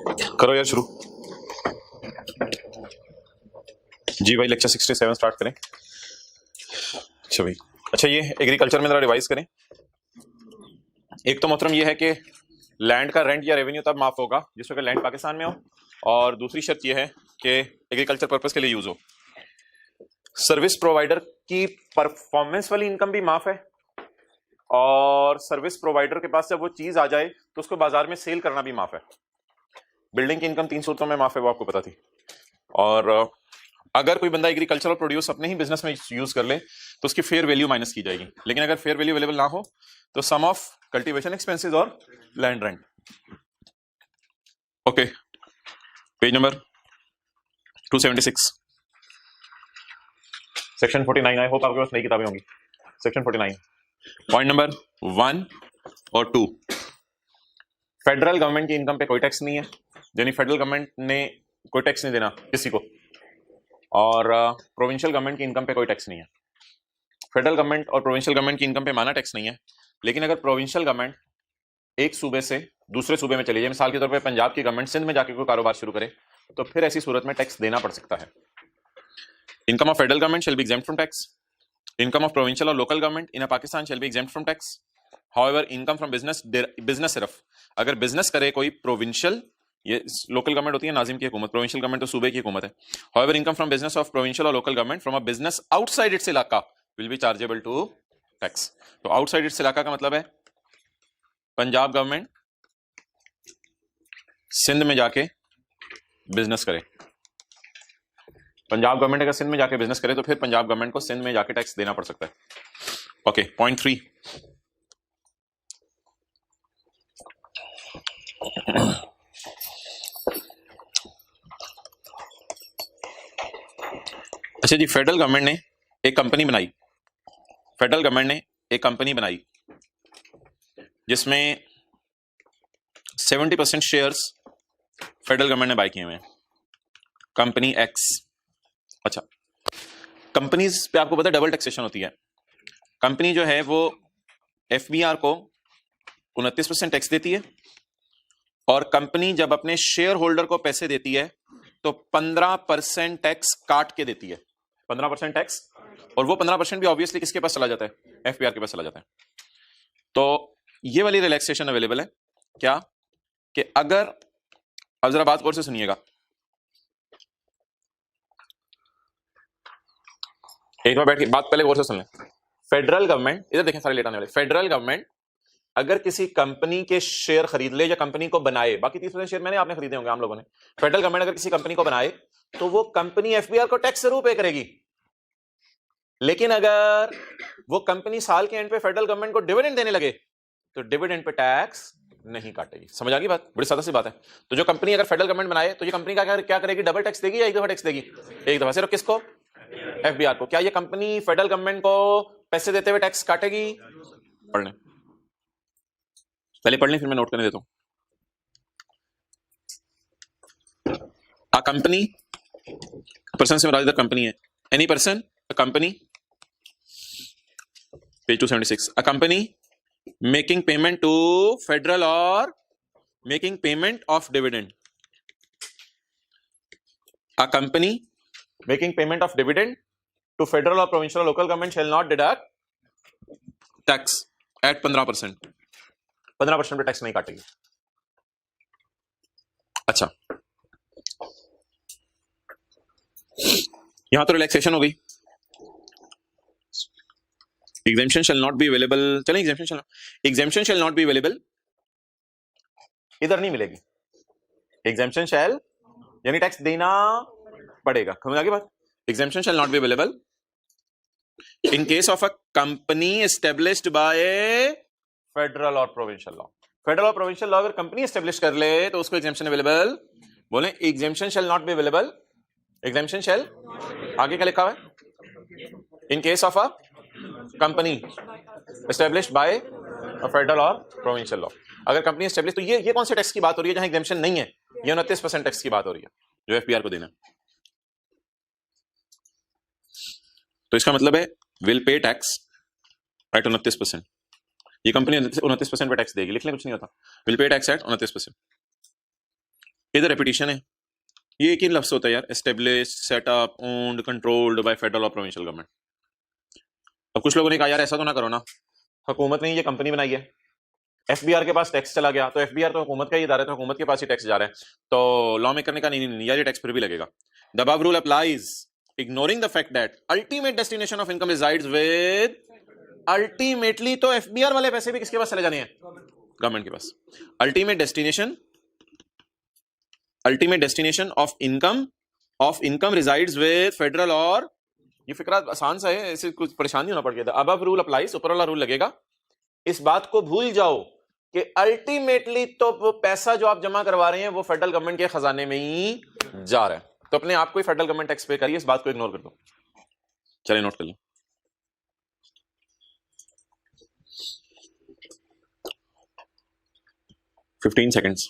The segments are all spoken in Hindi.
करो यार शुरू। जी भाई लेक्चर 67 स्टार्ट करें। अच्छा भाई, अच्छा ये एग्रीकल्चर में जरा रिवाइज करें। एक तो मोहतरम ये है कि लैंड का रेंट या रेवेन्यू तब माफ होगा जिस वक्त लैंड पाकिस्तान में हो, और दूसरी शर्त ये है कि एग्रीकल्चर पर्पस के लिए यूज हो। सर्विस प्रोवाइडर की परफॉर्मेंस वाली इनकम भी माफ है, और सर्विस प्रोवाइडर के पास जब वो चीज आ जाए तो उसको बाजार में सेल करना भी माफ है। बिल्डिंग की इनकम 3 सूरतों में माफ है, वो आपको पता थी। और अगर कोई बंदा एग्रीकल्चरल प्रोड्यूस अपने ही बिजनेस में यूज कर ले तो उसकी फेयर वैल्यू माइनस की जाएगी, लेकिन अगर फेयर वैल्यू अवेलेबल ना हो तो सम ऑफ कल्टीवेशन एक्सपेंसेस और land rent. Okay, page number 276 section 49। I hope आपके पास नई किताबें होंगी। सेक्शन 49 पॉइंट नंबर 1 और 2। फेडरल गवर्नमेंट की इनकम पे कोई टैक्स नहीं है, यानी फेडरल गवर्नमेंट ने कोई टैक्स नहीं देना किसी को, और प्रोविंशियल गवर्नमेंट की इनकम पे कोई टैक्स नहीं है। फेडरल गवर्नमेंट और प्रोविंशियल गवर्नमेंट की इनकम पे माना टैक्स नहीं है, लेकिन अगर प्रोविंशियल गवर्नमेंट एक सूबे से दूसरे सूबे में चली जाए, मिसाल के तौर पे पंजाब की गवर्नमेंट सिंध में जाके कोई कारोबार शुरू करे, तो फिर ऐसी सूरत में टैक्स देना पड़ सकता है। Income of federal government shall be exempt from tax. Income of provincial और local government in Pakistan shall be exempt from tax. However income from business सिर्फ अगर बिजनेस करे कोई प्रोविंशियल, ये लोकल गवर्नमेंट होती है नाजिम की हुकूमत, प्रोविंशियल गवर्नमेंट तो सूबे की हुकूमत है। However income from business of provincial और local government from a business outside its इलाका will be chargeable to tax. तो आउटसाइड इट्स इलाका का मतलब है पंजाब गवर्नमेंट सिंध में जाके बिजनेस करे, पंजाब गवर्नमेंट अगर सिंध में जाके बिजनेस करे तो फिर पंजाब गवर्नमेंट को सिंध में जाके टैक्स देना पड़ सकता है। Okay, point 3। अच्छा जी, फेडरल गवर्नमेंट ने एक कंपनी बनाई, फेडरल गवर्नमेंट ने एक कंपनी बनाई जिसमें 70% शेयर्स फेडरल गवर्नमेंट ने बाय किए हुए हैं, कंपनी एक्स। अच्छा, कंपनीज पे आपको पता है डबल टैक्सेशन होती है। कंपनी जो है वो एफबीआर को 29% टैक्स देती है, और कंपनी जब अपने शेयर होल्डर को पैसे देती है तो 15% टैक्स काट के देती है, 15% टैक्स, और वो 15% भी ऑब्वियसली किसके पास चला जाता है, एफबीआर के पास चला जाता है। तो ये वाली रिलैक्सेशन अवेलेबल है क्या, कि अगर, अब जरा बात गौर से सुनिएगा, एक बार बैठ के बात पहले गौर से सुन लें। फेडरल गवर्नमेंट, इधर देखें सारे लेट आने वाले, फेडरल गवर्नमेंट अगर किसी कंपनी के शेयर खरीद ले या कंपनी को बनाए, बाकी 30% शेयर मैंने आपने खरीदे होंगे आम लोगों ने, फेडरल गवर्नमेंट अगर किसी कंपनी को बनाए तो वो कंपनी एफबीआर को टैक्स जरूर पे करेगी, लेकिन अगर वो कंपनी साल के एंड पे फेडरल गवर्नमेंट को डिविडेंड देने लगे तो डिविडेंड पे टैक्स नहीं काटेगी। समझ आ गई बात? बड़ी सादा सी बात है। तो जो कंपनी अगर फेडरल गवर्नमेंट बनाए तो ये कंपनी का क्या करेगी, डबल टैक्स देगी या एक दफा टैक्स देगी? एक दफा। सिर्फ किसको? एफबीआर को। क्या ये कंपनी फेडरल गवर्नमेंट को पैसे देते हुए टैक्स काटेगी? पढ़ लें, पहले पढ़ लें फिर मैं नोट करने देता हूं। अ कंपनी, पर्सन से मुराद कंपनी है, any person, a company, page 276, a company making payment to federal और making payment of dividend, a company making payment of dividend to federal or provincial or local government shall not deduct tax at 15%। 15% पे टैक्स नहीं काटेगी। अच्छा, यहां तो रिलैक्सेशन हो गई। exemption shall not be available, चलें exemption shall not be available इधर नहीं मिलेगी। exemption shall यानी टैक्स देना पड़ेगा। समझ आ गई बात? exemption shall not be available in case of a company established by federal or provincial law। Federal और प्रोविंशियल लॉ अगर कंपनी एस्टेब्लिश कर ले तो उसको एग्जेम्पशन अवेलेबल, बोले exemption shall not be available, exemption shall, आगे क्या लिखा हुआ है, in case of a company established by federal और प्रोविंशियल लॉ। अगर कंपनी एस्टेब्लिश, तो ये कौन से टैक्स की बात हो रही है जहां एग्जेम्पशन नहीं है? ये 29% टैक्स की बात हो रही है जो एफबीआर को देना। तो इसका मतलब है विल पे टैक्स एट 29%। ये कंपनी 29% पे टैक्स देगी, लिख लें, कुछ नहीं होता, विल पे टैक्स एट 29%। इधर रेपिटेशन है, ये एक ही लफ्ज होता है यार, establish, setup, owned, controlled by federal और प्रोविंशियल गवर्नमेंट। अब कुछ लोगों ने कहा यार ऐसा तो ना करो ना, हुकूमत ने ये कंपनी बनाई है, एफबीआर के पास टैक्स चला गया, तो एफबीआर तो हुकूमत का ही इदारा है, तो हुकूमत के पास ही टैक्स जा रहा है, तो लॉ मेकर ने कहा नहीं नहीं नहीं यार ये टैक्स फिर भी लगेगा। The above rule applies ignoring the fact that ultimate destination of income resides with, ultimately तो एफबीआर वाले पैसे भी किसके पास चले जाने हैं? गवर्नमेंट के पास। Ultimate destination of income resides with federal, और ये फिक्रा आसान सा है, ऐसे कुछ परेशान नहीं होना पड़ गया। अबव रूल अप्लाइज, ऊपर वाला रूल लगेगा। इस बात को भूल जाओ कि अल्टीमेटली तो वो पैसा जो आप जमा करवा रहे हैं वो फेडरल गवर्नमेंट के खजाने में ही जा रहा है, तो अपने आप को ही फेडरल गवर्नमेंट टैक्स पे करिए, इस बात को इग्नोर कर दो। चलिए नोट कर लो। Fifteen seconds.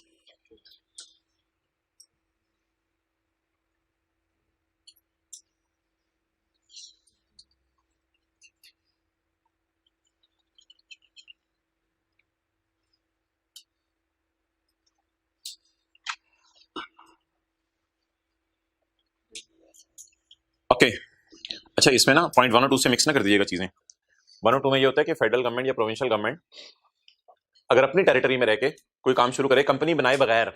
ओके अच्छा, इसमें ना पॉइंट 1 और 2 से मिक्स ना कर दीजिएगा चीजें। 1 और 2 में ये होता है कि फेडरल गवर्नमेंट या प्रोविंशियल गवर्नमेंट अगर अपनी टेरिटरी में रह के कोई काम शुरू करे कंपनी बनाए बगैर,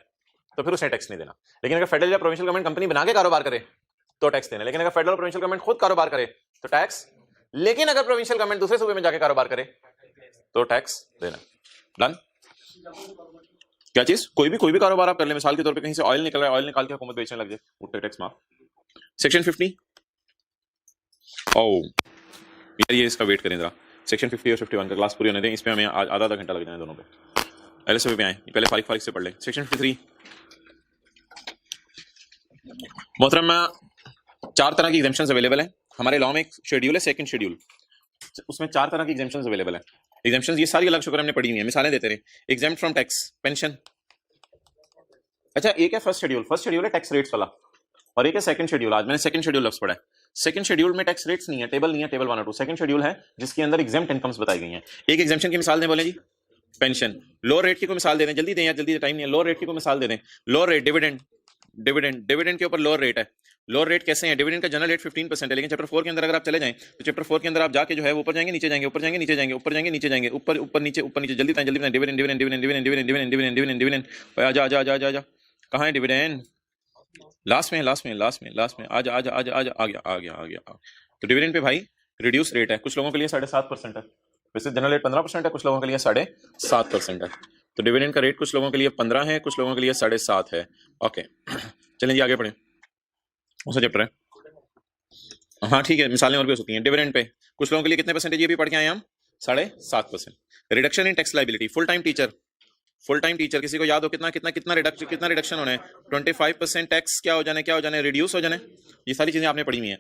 तो फिर उसने टैक्स नहीं देना। लेकिन अगर फेडरल या प्रोविंशियल गवर्नमेंट कंपनी बना के कारोबार करे तो टैक्स देना। लेकिन अगर फेडरल और प्रोविंशियल गवर्नमेंट खुद कारोबार करे तो टैक्स, लेकिन अगर प्रोविंशियल गवर्नमेंट दूसरे सूबे में जाके कारोबार करे तो टैक्स देना। डन? क्या चीज? कोई भी कारोबार आप कर ले, मिसाल के तौर पे कहीं से ऑयल निकल रहा है, ऑयल निकाल के हुकूमत बेचने लग जाए, उठे टैक्स माफ। सेक्शन 50, ओह यार ये इसका वेट करें जरा। सेक्शन 50 और 51 का क्लास पूरी होने दें, इसमें हमें आधा घंटा लग जाए दोनों पे। पहले से भी आए, पहले फारिक से पढ़ लें। सेक्शन 53 मोहतरम, 4 तरह की एग्जेम्पशंस अवेलेबल है हमारे लॉ में। एक शेड्यूल है, सेकंड शेड्यूल, उसमें 4 तरह की एग्जेम्पशंस अवेलेबल है। एग्जेम्पशंस ये सारी अलग शुक्र हमने पढ़ी हुई है, मिसालें देते रहे। Exempt from tax, pension. अच्छा एक है फर्स्ट शेड्यूल है टैक्स रेट्स वाला, और एक है सेकंड शेड्यूल। आज मैंने सेकंड शेड्यूल लफ्ज पढ़ा है। सेकंड शेड्यूल में टैक्स रेट्स नहीं है, टेबल नहीं है, टेबल 1 और 2। सेकंड शेड्यूल है जिसके अंदर एग्जेम्प्ट इनकम्स बताई गई हैं। एक एग्जेम्पशन की मिसाल दें, बोले जी पेंशन। लोअर रेट की कोई मिसाल दे दें, जल्दी दें यार, जल्दी टाइम नहीं है। लोअर रेट की कोई मिसाल दे दें। लोअर रेट डिविडेंड के ऊपर लोअर रेट है। लोअर रेट कैसे है? डिविडेंड का जनरल रेट 15% है, लेकिन चैप्टर 4 के अंदर अगर आप चले जाएं तो चैप्टर 4 के अंदर आप जाके जो है ऊपर जाएंगे नीचे जाएंगे, ऊपर जाएंगे नीचे जाएंगे, ऊपर जाएंगे नीचे जाएंगे, ऊपर ऊपर नीचे जल्दी बताएं डिविडेंड आजा कहाँ है डिविडेंड? लास्ट में आ गया। तो डिविडेंड पे भाई रिड्यूस रेट है, कुछ लोगों के लिए 7.5% है, वैसे जनरल रेट 15% है, कुछ लोगों के लिए 7.5% है। तो डिविडेंड का रेट कुछ लोगों के लिए 15 है, कुछ लोगों के लिए 7.5 है। ओके चलें जी आगे बढ़ें। कौन सा चैप्टर है? हाँ ठीक है, मिसालें और भी हो सकती हैं। डिविडेंड पे कुछ लोगों के लिए कितने परसेंटेज ये भी पढ़ के आए हम? 7.5%। Reduction in tax liability, full time teacher किसी को याद हो कितना रिडक्शन होना है? 25% टैक्स क्या हो जाने रिड्यूस हो जाने। ये सारी चीजें आपने पढ़ी हुई हैं।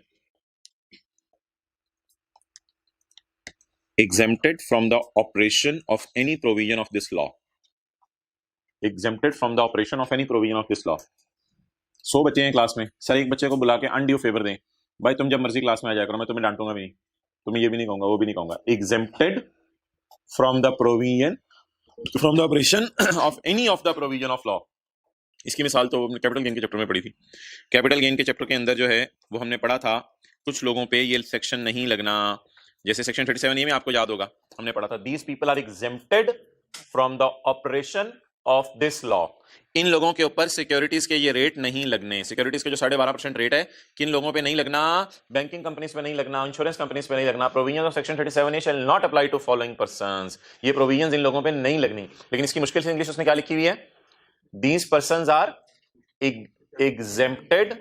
exempted from the operation of any provision of this law, exempted from the operation of any provision of this law। 100 बच्चे हैं क्लास में, सर एक बच्चे को बुला के अनड्यू फेवर दें, भाई तुम जब मर्जी क्लास में आ जाया करो, मैं तुम्हें डांटूंगा भी नहीं, तुम्हें ये भी नहीं कहूंगा वो भी नहीं कहूंगा। exempted from the provision from the operation of any of the provision of law। इसकी मिसाल तो कैपिटल गेन के चैप्टर में पढ़ी थी। कैपिटल गेन के चैप्टर के अंदर जो है वो हमने पढ़ा था कुछ लोगों पे ये सेक्शन नहीं लगना, जैसे सेक्शन 37 ये में आपको याद होगा हमने पढ़ा था these people are exempted from the operation of this law. इन लोगों के ऊपर सिक्योरिटीज के ये रेट नहीं लगने। सिक्योरिटीज के जो 12.5% रेट है किन लोगों पे नहीं लगना? बैंकिंग कंपनीज पे नहीं लगना, इंश्योरेंस कंपनीज पे नहीं लगना। Provision of section 37 shall not apply to following persons. ये प्रोविजंस इन लोगों पे नहीं लगनी। लेकिन इसकी मुश्किल से इंग्लिश उसने क्या लिखी हुई है? These persons are exempted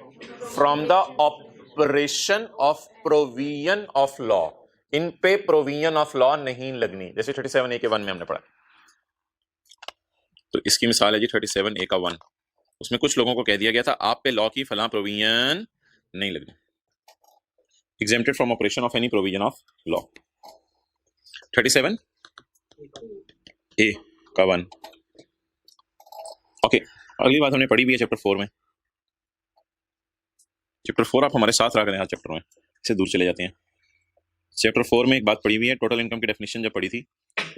from the operation of provision of law। इन पे प्रोविजन ऑफ लॉ नहीं लगनी, जैसे 37A के 1 में हमने पढ़ा। तो इसकी मिसाल है जी 37A का 1, उसमें कुछ लोगों को कह दिया गया था आप पे लॉ की फलां प्रोविजन नहीं लगनी। exempted from operation of any provision of law। 37A का 1। ओके अगली बात हमने पढ़ी भी है चैप्टर 4 में। चैप्टर 4 आप हमारे साथ रख रहे हैं, चैप्टर में से दूर चले जाते हैं। चैप्टर 4 में एक बात पढ़ी हुई है, टोटल इनकम की डेफिनेशन जब पढ़ी थी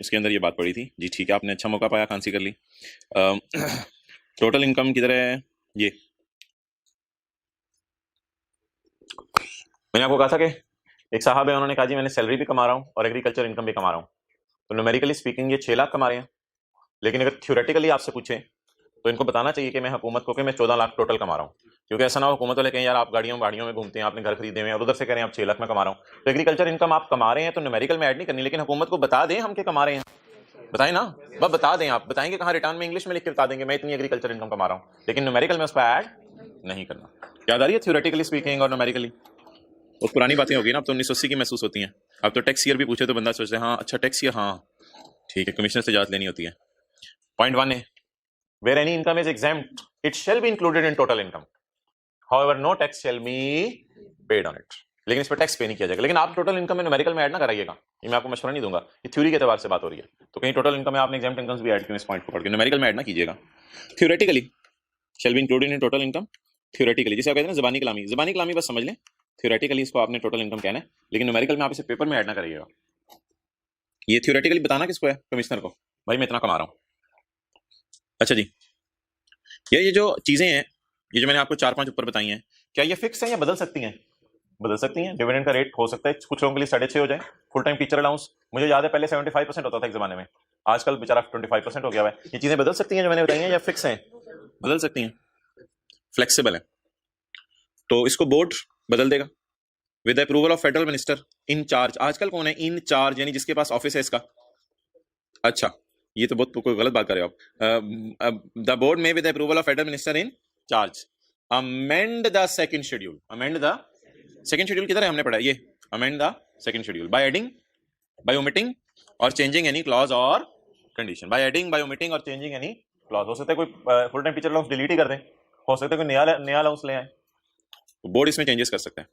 उसके अंदर ये बात पढ़ी थी जी। ठीक है आपने अच्छा मौका पाया, खांसी कर ली। टोटल इनकम किधर है? ये मैंने आपको कहा था कि एक साहब है, उन्होंने कहा जी मैंने सैलरी भी कमा रहा हूं और एग्रीकल्चर इनकम भी कमा रहा हूं, तो न्यूमेरिकली स्पीकिंग ये 6 लाख कमा रहे हैं। लेकिन अगर थ्योरेटिकली आपसे पूछें तो इनको बताना चाहिए कि मैं हुकूमत को कि मैं 14 लाख टोटल कमा रहा हूं, क्योंकि ऐसा ना हो हुकूमत वाले कहें यार आप गाड़ियों में घूमते हैं, आपने घर खरीदे हुए हैं, और उधर से कह रहे हैं आप 6 लाख में कमा रहा हूं। तो एग्रीकल्चर इनकम आप कमा रहे हैं तो न्यूमेरिकल में ऐड नहीं करनी, लेकिन हुकूमत को बता दें हम क्या कमा रहे हैं, बताएं ना, बस बता दें, आप बताएंगे कहाँ, रिटर्न में इंग्लिश में लिख के बता देंगे मैं इतनी एग्रीकल्चर इनकम कमा रहा हूं, लेकिन न्यूमेरिकल में उसको ऐड नहीं करना। याद आ रही है थ्योरेटिकली स्पीकिंग और न्यूमेरिकली? वो पुरानी बातें होगी ना, अब तो 1980 की महसूस होती हैं। अब तो टैक्स ईयर भी पूछे तो बंदा सोचता है हाँ अच्छा टैक्स ईयर, हाँ ठीक है, कमिश्नर से इजाजत लेनी होती है। पॉइंट 1 है where any income is exempt it shall be included in total income, however no tax shall be paid on it, लेकिन इस पर टैक्स पे नहीं किया जाएगा। लेकिन आप टोटल इनकम में न्यूमेरिकल में ऐड ना कराइएगा, ये मैं आपको मशवरा नहीं दूंगा, ये थ्योरी के एतबार से बात हो रही है, तो कहीं टोटल इनकम में आपने एग्जाम्प्ट इनकम्स भी ऐड किए, इस पॉइंट को पढ़ के न्यूमेरिकल में ऐड ना कीजिएगा। Theoretically shall be included in total income, theoretically जिसे आप कहते हैं ज़बानी कलामी, ज़बानी कलामी बस समझ लें, थ्योरेटिकली इसको आपने टोटल इनकम कहना है, लेकिन न्यूमेरिकल में आप इसे पेपर में ऐड ना करिएगा। ये थ्योरेटिकली बताना किसको है? कमिश्नर को, भाई मैं इतना कमा रहा हूं। अच्छा जी, ये जो चीजें हैं, ये जो मैंने आपको 4-5 ऊपर बताई हैं, क्या ये फिक्स है या बदल सकती हैं? बदल सकती हैं। डिविडेंड का रेट हो सकता है कुछ लोगों के लिए 6.5 हो जाए। फुल टाइम टीचर अलाउंस मुझे याद है पहले 75% होता था एक जमाने में, आजकल बेचारा 25% हो गया है। ये चीजें बदल सकती हैं जो मैंने बताई हैं या फिक्स हैं? बदल सकती हैं, फ्लेक्सिबल है। तो इसको बोर्ड बदल देगा with approval of federal minister in charge. आजकल कौन है इन चार्ज? यानी जिसके पास ऑफिस है इसका। अच्छा, ये तो बहुत कोई गलत बात कर रहे हो आप। द बोर्ड में with approval of federal minister in charge amend the second schedule. Amend the second schedule किधर है? हमने पढ़ा ये, amend the second schedule by adding, by omitting और चेंजिंग एनी क्लॉज और condition. By adding, by omitting और चेंजिंग एनी क्लॉज। हो सकता है कोई full time teacher allowance delete ही कर दें, हो सकता है कोई नया अलाउंस ले आए, तो बोर्ड इसमें चेंजेस कर सकते हैं।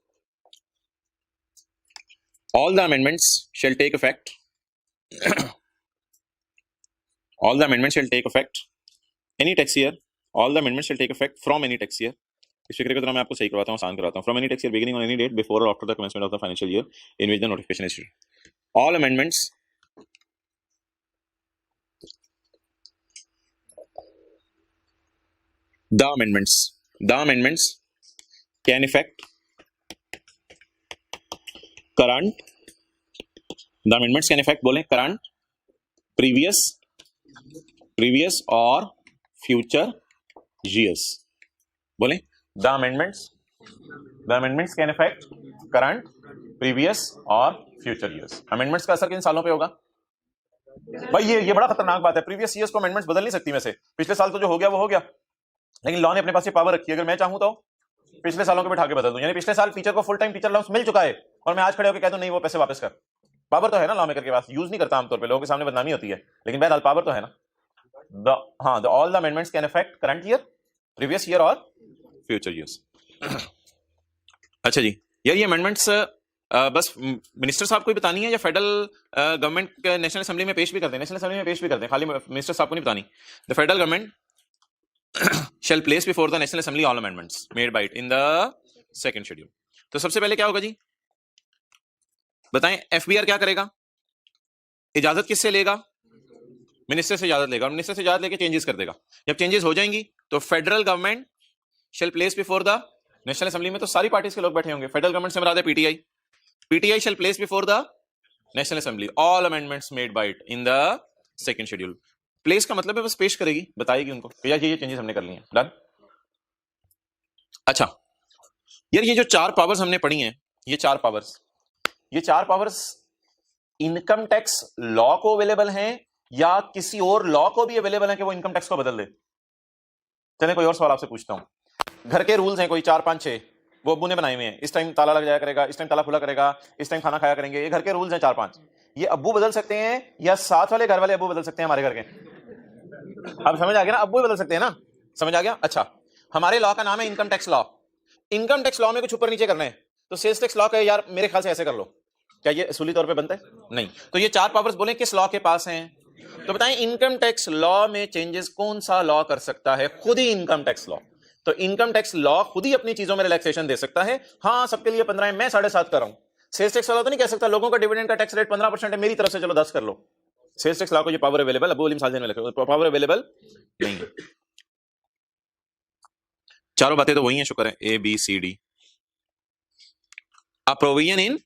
All the amendments shall take effect. All the amendments shall take effect any tax year. All the amendments shall take effect from any tax year. इस फिक्र को तो मैं आपको सही करवाता हूँ, आसान करवाता हूँ। From any tax year beginning on any date before or after the commencement of the financial year in which the notification is issued. All amendments the amendments can affect current, the amendments can affect बोलें current, previous और future years। बोलें the amendments can affect current, previous और future years। amendments का असर किन सालों पे होगा? भाई ये बड़ा खतरनाक बात है। प्रीवियस ईयर्स को अमेंडमेंट्स बदल नहीं सकती। वैसे पिछले साल तो जो हो गया वो हो गया, लेकिन लॉ ने अपने पास ये पावर रखी है, अगर मैं चाहूं तो पिछले सालों को बिठा के बदल दूं। यानी पिछले साल टीचर को फुल टाइम टीचर अलाउंस मिल चुका है और मैं आज खड़े होकर कह दूं नहीं वो पैसे वापस कर। पावर तो है ना लॉ मेकर के पास, यूज नहीं करता आमतौर पे, लोगों के सामने बदनामी होती है, लेकिन बहरहाल पावर तो है ना। All the amendments can affect current year, previous year और फ्यूचर ईयर्स। अच्छा जी, यार ये अमेंडमेंट्स बस मिनिस्टर साहब को ही बतानी है या फेडरल गवर्नमेंट नेशनल असेंबली में पेश भी करते हैं? नेशनल असेंबली में पेश भी करते हैं, खाली मिनिस्टर साहब को नहीं बतानी। The federal government shall place before the national assembly all amendments made by it in the second schedule। तो सबसे पहले क्या होगा जी बताएं? एफबीआर क्या करेगा? इजाजत किससे लेगा? मिनिस्टर से इजाजत लेगा, और मिनिस्टर से इजाजत लेके चेंजेस कर देगा। जब चेंजेस हो जाएंगी तो federal government shall place before the national assembly में तो सारी पार्टीज के लोग बैठे होंगे। फेडरल गवर्नमेंट से मराद है PTI shall place before the national assembly all amendments made by it in the second schedule। Place का मतलब है बस पेश करेगी, बताएगी उनको यार ये चेंजेस हमने कर लिए हैं, डन। अच्छा यार ये जो 4 पावर्स हमने पढ़ी हैं, ये 4 पावर्स इनकम टैक्स लॉ को अवेलेबल हैं या किसी और लॉ को भी अवेलेबल है कि वो इनकम टैक्स को बदल दे? चले कोई और सवाल आपसे पूछता हूं। घर के रूल्स हैं कोई 4, 5, 6, वो अब्बू ने बनाए हुए हैं। इस टाइम ताला लग जाया करेगा, इस टाइम ताला खुला करेगा, इस टाइम खाना खाया करेंगे। ये घर के रूल्स हैं 4, 5। ये अब्बू बदल सकते हैं या साथ वाले घर वाले अब्बू बदल सकते हैं हमारे घर के? अब समझ आ गया ना, अब्बू बदल सकते हैं ना, समझ आ गया। अच्छा हमारे लॉ का नाम है income tax law. Income tax law में कुछ ऊपर नीचे करना है तो सेल्स टैक्स लॉ का यार मेरे ख्याल से ऐसे कर लो, क्या ये असूली तौर पे बनता है? नहीं। तो ये 4 पावर्स बोले किस लॉ के पास हैं? तो बताएं इनकम टैक्स लॉ में चेंजेस कौन सा लॉ कर सकता है? खुद ही इनकम टैक्स लॉ। तो इनकम टैक्स लॉ खुद ही अपनी चीजों में रिलैक्सेशन दे सकता है। हाँ सबके लिए 15 है, मैं 7.5 कर रहा हूं। सेल्स टैक्स वाला तो नहीं कह सकता लोगों का डिविडेंड का टैक्स रेट 15% है, मेरी तरफ से चलो 10 कर लो। सेल्स टैक्स लॉ को ये पावर अवेलेबल, अबू अलीम सालजन में लिखो, पावर अवेलेबल नहीं है। चारों बातें तो वही हैं, शुक्र है, A B C D. A provision in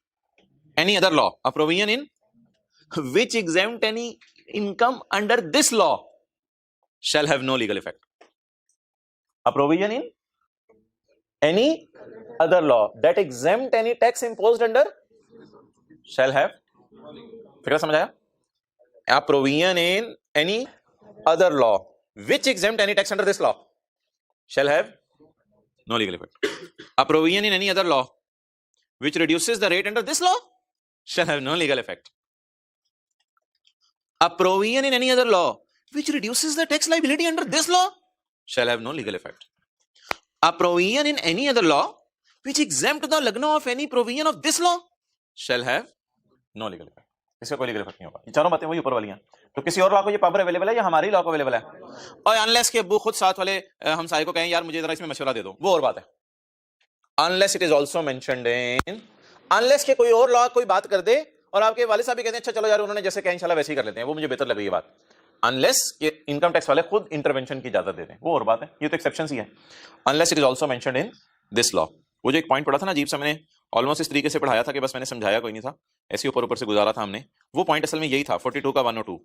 any other law, a provision in which exempt any income under this law shall have no legal effect. A provision in any other law that exempt any tax imposed under shall have, फिर समझ आया? A provision in any other law which exempt any tax under this law shall have no legal effect. A provision in any other law which reduces the rate under this law shall have no legal effect. A provision in any other law which reduces the tax liability under this law shall have no legal effect. A provision in any other law which exempt the lagna of any provision of this law shall have no legal effect. इसका कोई लीगल इफेक्ट नहीं होगा। ये चारों बातें वही ऊपर वाली हैं। तो किसी और लॉ को ये पावर अवेलेबल है या हमारी लॉ को अवेलेबल है? और अनलेस के अब्बू खुद साथ वाले हमसाये को कहें यार मुझे जरा इसमें मशवरा दे दो, वो और बात है। Unless it is also mentioned in, unless के कोई और लॉ कोई बात कर दे और आपके वाले साहब भी कहते हैं अच्छा चलो यार उन्होंने जैसे कहा इंशाल्लाह वैसे ही कर लेते हैं, वो मुझे बेहतर लग रही है बात। अनलेस के इनकम टैक्स वाले खुद इंटरवेंशन की इजाजत देते हैं, वो और बात है। ये तो एक्सेप्शन ही है। Unless it is also mentioned in this law. वो जो एक पॉइंट पढ़ा था ना अजीब सा, मैंने ऑलमोस्ट इस तरीके से पढ़ाया था कि बस मैंने समझाया कोई नहीं था, ऐसे ऊपर ऊपर से गुजारा था हमने। वो पॉइंट असल में यही था 42 का 102।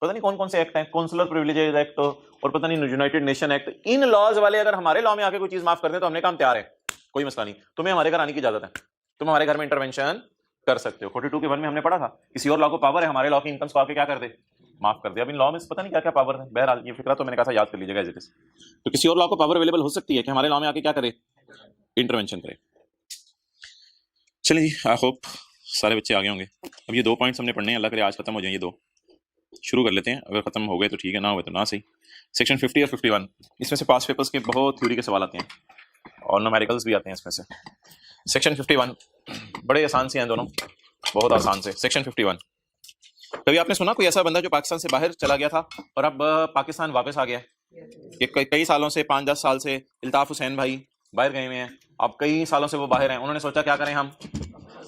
पता नहीं कौन कौन से एक्ट हैं, कॉन्सुलर प्रिविलेजेस एक्ट और पता नहीं यूनाइटेड नेशन एक्ट। इन लॉज वाले अगर हमारे लॉ में आके कोई चीज माफ कर दे तो हमने काम तैयार है, कोई मसला नहीं, तुम्हें हमारे घर आने की इजाजत है, तुम हमारे घर में इंटरवेंशन कर सकते हो। 42 के 1 में हमने पढ़ा था किसी और लॉ को पावर है हमारे लॉ की इनकम्स को आके क्या कर दे, माफ कर दे। अब इन लॉ में पता नहीं क्या क्या पावर है, बहरहाल ये फिक्रा तो मैंने कहा था याद कर लीजिएगा एज इट इज। तो किसी और लॉ को पावर अवेलेबल हो सकती है कि हमारे लॉ में आके क्या करे, इंटरवेंशन करे। चलिए जी, आई होप सारे बच्चे आगे होंगे। अब ये 2 पॉइंट्स हमने पढ़ने हैं, अल्लाह करे आज खत्म हो जाए ये 2। शुरू कर लेते हैं, अगर खत्म हो गए तो ठीक है, ना हुए तो ना सही। सेक्शन 50 और 51 इसमें से पास पेपर्स के बहुत थ्योरी के सवाल आते हैं और न्यूमेरिकल्स भी आते हैं इसमें से। सेक्शन 51 बड़े आसान से हैं दोनों, बहुत आसान से। सेक्शन 51, कभी आपने सुना कोई ऐसा बंदा जो पाकिस्तान से बाहर चला गया था और अब पाकिस्तान वापस आ गया? ये कई सालों से 5-10 साल से इल्ताफ हुसैन भाई बाहर गए हुए हैं, अब कई सालों से वो बाहर हैं। उन्होंने सोचा क्या करें हम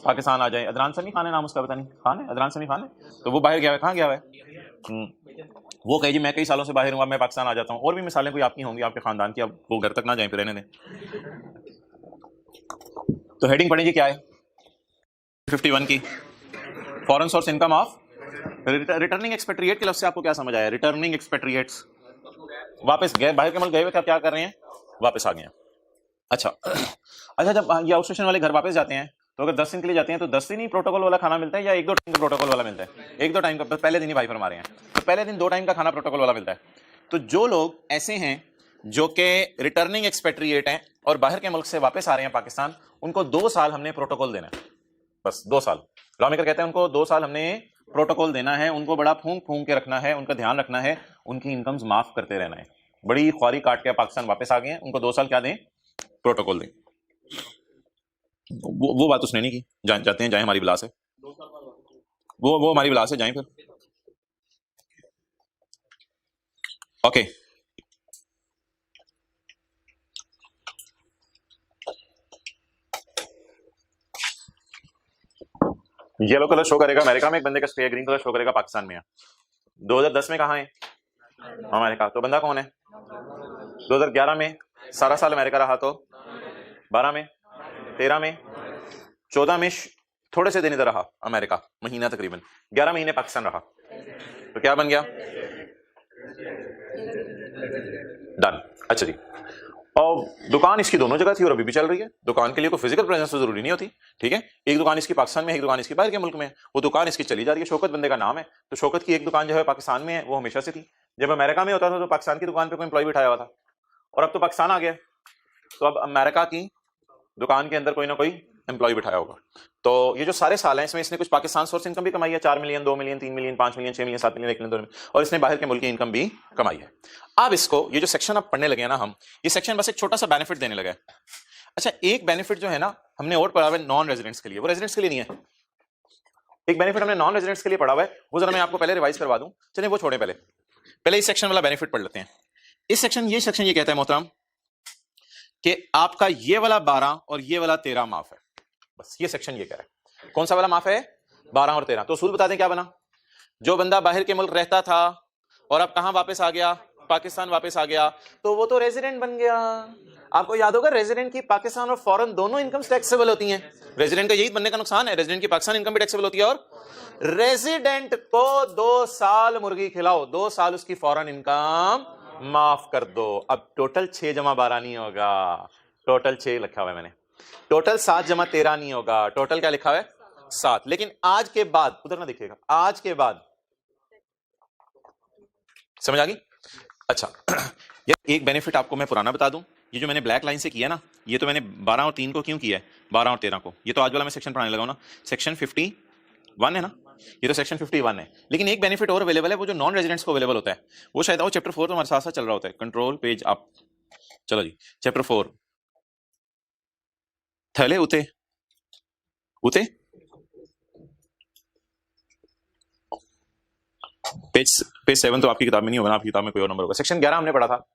पाकिस्तान आ जाए। अदनान समी खान है नाम उसका, पता नहीं खान है, अदनान समी खान है। तो वो बाहर गया है, कहाँ गया है? वो कहे जी मैं कई सालों से बाहर हूँ, अब मैं पाकिस्तान आ जाता हूँ। और भी मिसालें कोई आपकी होंगी आपके खानदान की, अब वो घर तक ना जाए फिर रहने दें। तो हेडिंग पढ़ेंगे क्या है 51 की, foreign source income of returning expatriate के लफ्ज़ से आपको क्या समझ आया? रिटर्निंग एक्सपेट्रिएट्स वापस गए, बाहर के मुल्क गए हुए, क्या कर रहे हैं, वापस आ गए हैं। अच्छा जब ये आउटस्टेशन वाले घर वापस जाते हैं तो अगर 10 दिन के लिए जाते हैं तो 10 दिन ही प्रोटोकॉल वाला खाना मिलता है या 1-2 टाइम का प्रोटोकॉल वाला मिलता है? 1-2 टाइम का, पहले दिन ही भाई फरमा रहे हैं, तो पहले दिन 2 टाइम का खाना प्रोटोकॉल वाला मिलता है। तो जो लोग ऐसे हैं जो कि रिटर्निंग एक्सपेट्रिएट हैं और बाहर के मुल्क से वापस आ रहे हैं पाकिस्तान, उनको 2 साल हमने प्रोटोकॉल देना है, बस 2 साल। लॉ मेकर कहते हैं उनको 2 साल हमने प्रोटोकॉल देना है, उनको बड़ा फूंक फूंक के रखना है, उनका ध्यान रखना है, उनकी इनकम्स माफ करते रहना है। बड़ी ख्वारी काट के पाकिस्तान वापस आ गए हैं, उनको 2 साल क्या दें, प्रोटोकॉल दें। वो बात उसने नहीं की, जाते हैं जाए हमारी बिला से, वो हमारी बिला से जाए फिर। ओके येलो कलर शो करेगा अमेरिका में, एक बंदे का स्टे ग्रीन कलर शो करेगा पाकिस्तान में है। 2010 में कहाँ है अमेरिका, तो बंदा कौन है? 2011 में सारा साल अमेरिका रहा, तो 12 में, 13 में, 14 में थोड़े से दिन इधर रहा अमेरिका, महीना तकरीबन, 11 महीने पाकिस्तान रहा, तो क्या बन गया? डन। अच्छा जी, और दुकान इसकी दोनों जगह थी और अभी भी चल रही है। दुकान के लिए कोई फिजिकल प्रेजेंस तो जरूरी नहीं होती, ठीक है। एक दुकान इसकी पाकिस्तान में है, एक दुकान इसकी बाहर के मुल्क में है, वो दुकान इसकी चली जा रही है। शौकत बंदे का नाम है, तो शौकत की एक दुकान जो है पाकिस्तान में है, वो हमेशा से थी। जब अमेरिका में होता था तो पाकिस्तान की दुकान पे कोई एम्प्लॉय बिठाया हुआ था, और अब तो पाकिस्तान आ गया, तो अब अमेरिका की दुकान के अंदर कोई ना कोई एम्प्लॉय बिठाया होगा। तो ये जो सारे साल हैं इसमें इसने कुछ पाकिस्तान सोर्स इनकम भी कमाई है, 4 million, 2 million, 3 million, 5 million, 6 million, 7 million, 1 million, 2 million, और इसने बाहर के मुल्क की इनकम भी कमाई है। अब इसको ये जो सेक्शन अब पढ़ने लगे हैं ना हम, ये सेक्शन बस एक छोटा सा बेनिफिट देने लगा है। अच्छा, एक बेनिफिट जो है ना हमने और पढ़ा हुआ है नॉन रेजिडेंट्स के लिए, वो रेजिडेंट्स के लिए नहीं है। एक बेनिफिट हमने नॉन रेजिडेंट्स के लिए पढ़ा हुआ है, वो जरा मैं आपको पहले रिवाइज करवा दूं। चलिए वो छोड़े, पहले इस सेक्शन वाला बेनिफिट पढ़ लेते हैं। इस सेक्शन ये कहता है मोहतरम कि आपका ये वाला 12 और ये वाला 13 माफ है। बस ये सेक्शन ये कह रहा है। कौन सा वाला माफ है? 12 और 13। तो उसूल बता दें क्या बना। जो बंदा बाहर के मुल्क रहता था और अब कहां वापस आ गया, पाकिस्तान वापस आ गया, तो वो तो रेजिडेंट बन गया। आपको याद होगा रेजिडेंट की पाकिस्तान और फॉरेन दोनों इनकम टैक्सेबल होती हैं। रेजिडेंट का यही बनने का नुकसान है, रेजिडेंट की पाकिस्तान इनकम भी टैक्सेबल होती है, और रेजिडेंट को 2 साल मुर्गी खिलाओ, 2 साल उसकी फॉरेन इनकम माफ कर दो। अब टोटल 6 जमा 12 नहीं होगा, टोटल 6 लिखा हुआ है मैंने, टोटल 7 जमा 13 नहीं होगा, टोटल क्या लिखा हुआ है 7। लेकिन आज के बाद उधर ना दिखेगा, आज के बाद समझ आ गई? अच्छा ये एक बेनिफिट आपको मैं पुराना बता दूं, ये जो मैंने ब्लैक लाइन से किया ना, ये तो मैंने 12 और 3 को क्यों किया है, 12 और 13 को, ये तो आज वाला मैं सेक्शन पढ़ाने लगा हूं ना, सेक्शन 51 है ना, ये तो सेक्शन 51 है। लेकिन एक बेनिफिट और अवेलेबल है, वो जो नॉन रेजिडेंट्स को अवेलेबल होता है, वो शायद वो चैप्टर 4 तो हमारे साथ साथ चल रहा होता है, कंट्रोल पेज अप, चलो जी चैप्टर 4 थले उते उते पेज 7 तो आपकी किताब में नहीं होगा, आपकी किताब में कोई और नंबर होगा। सेक्शन 11 हमने पढ़ा था,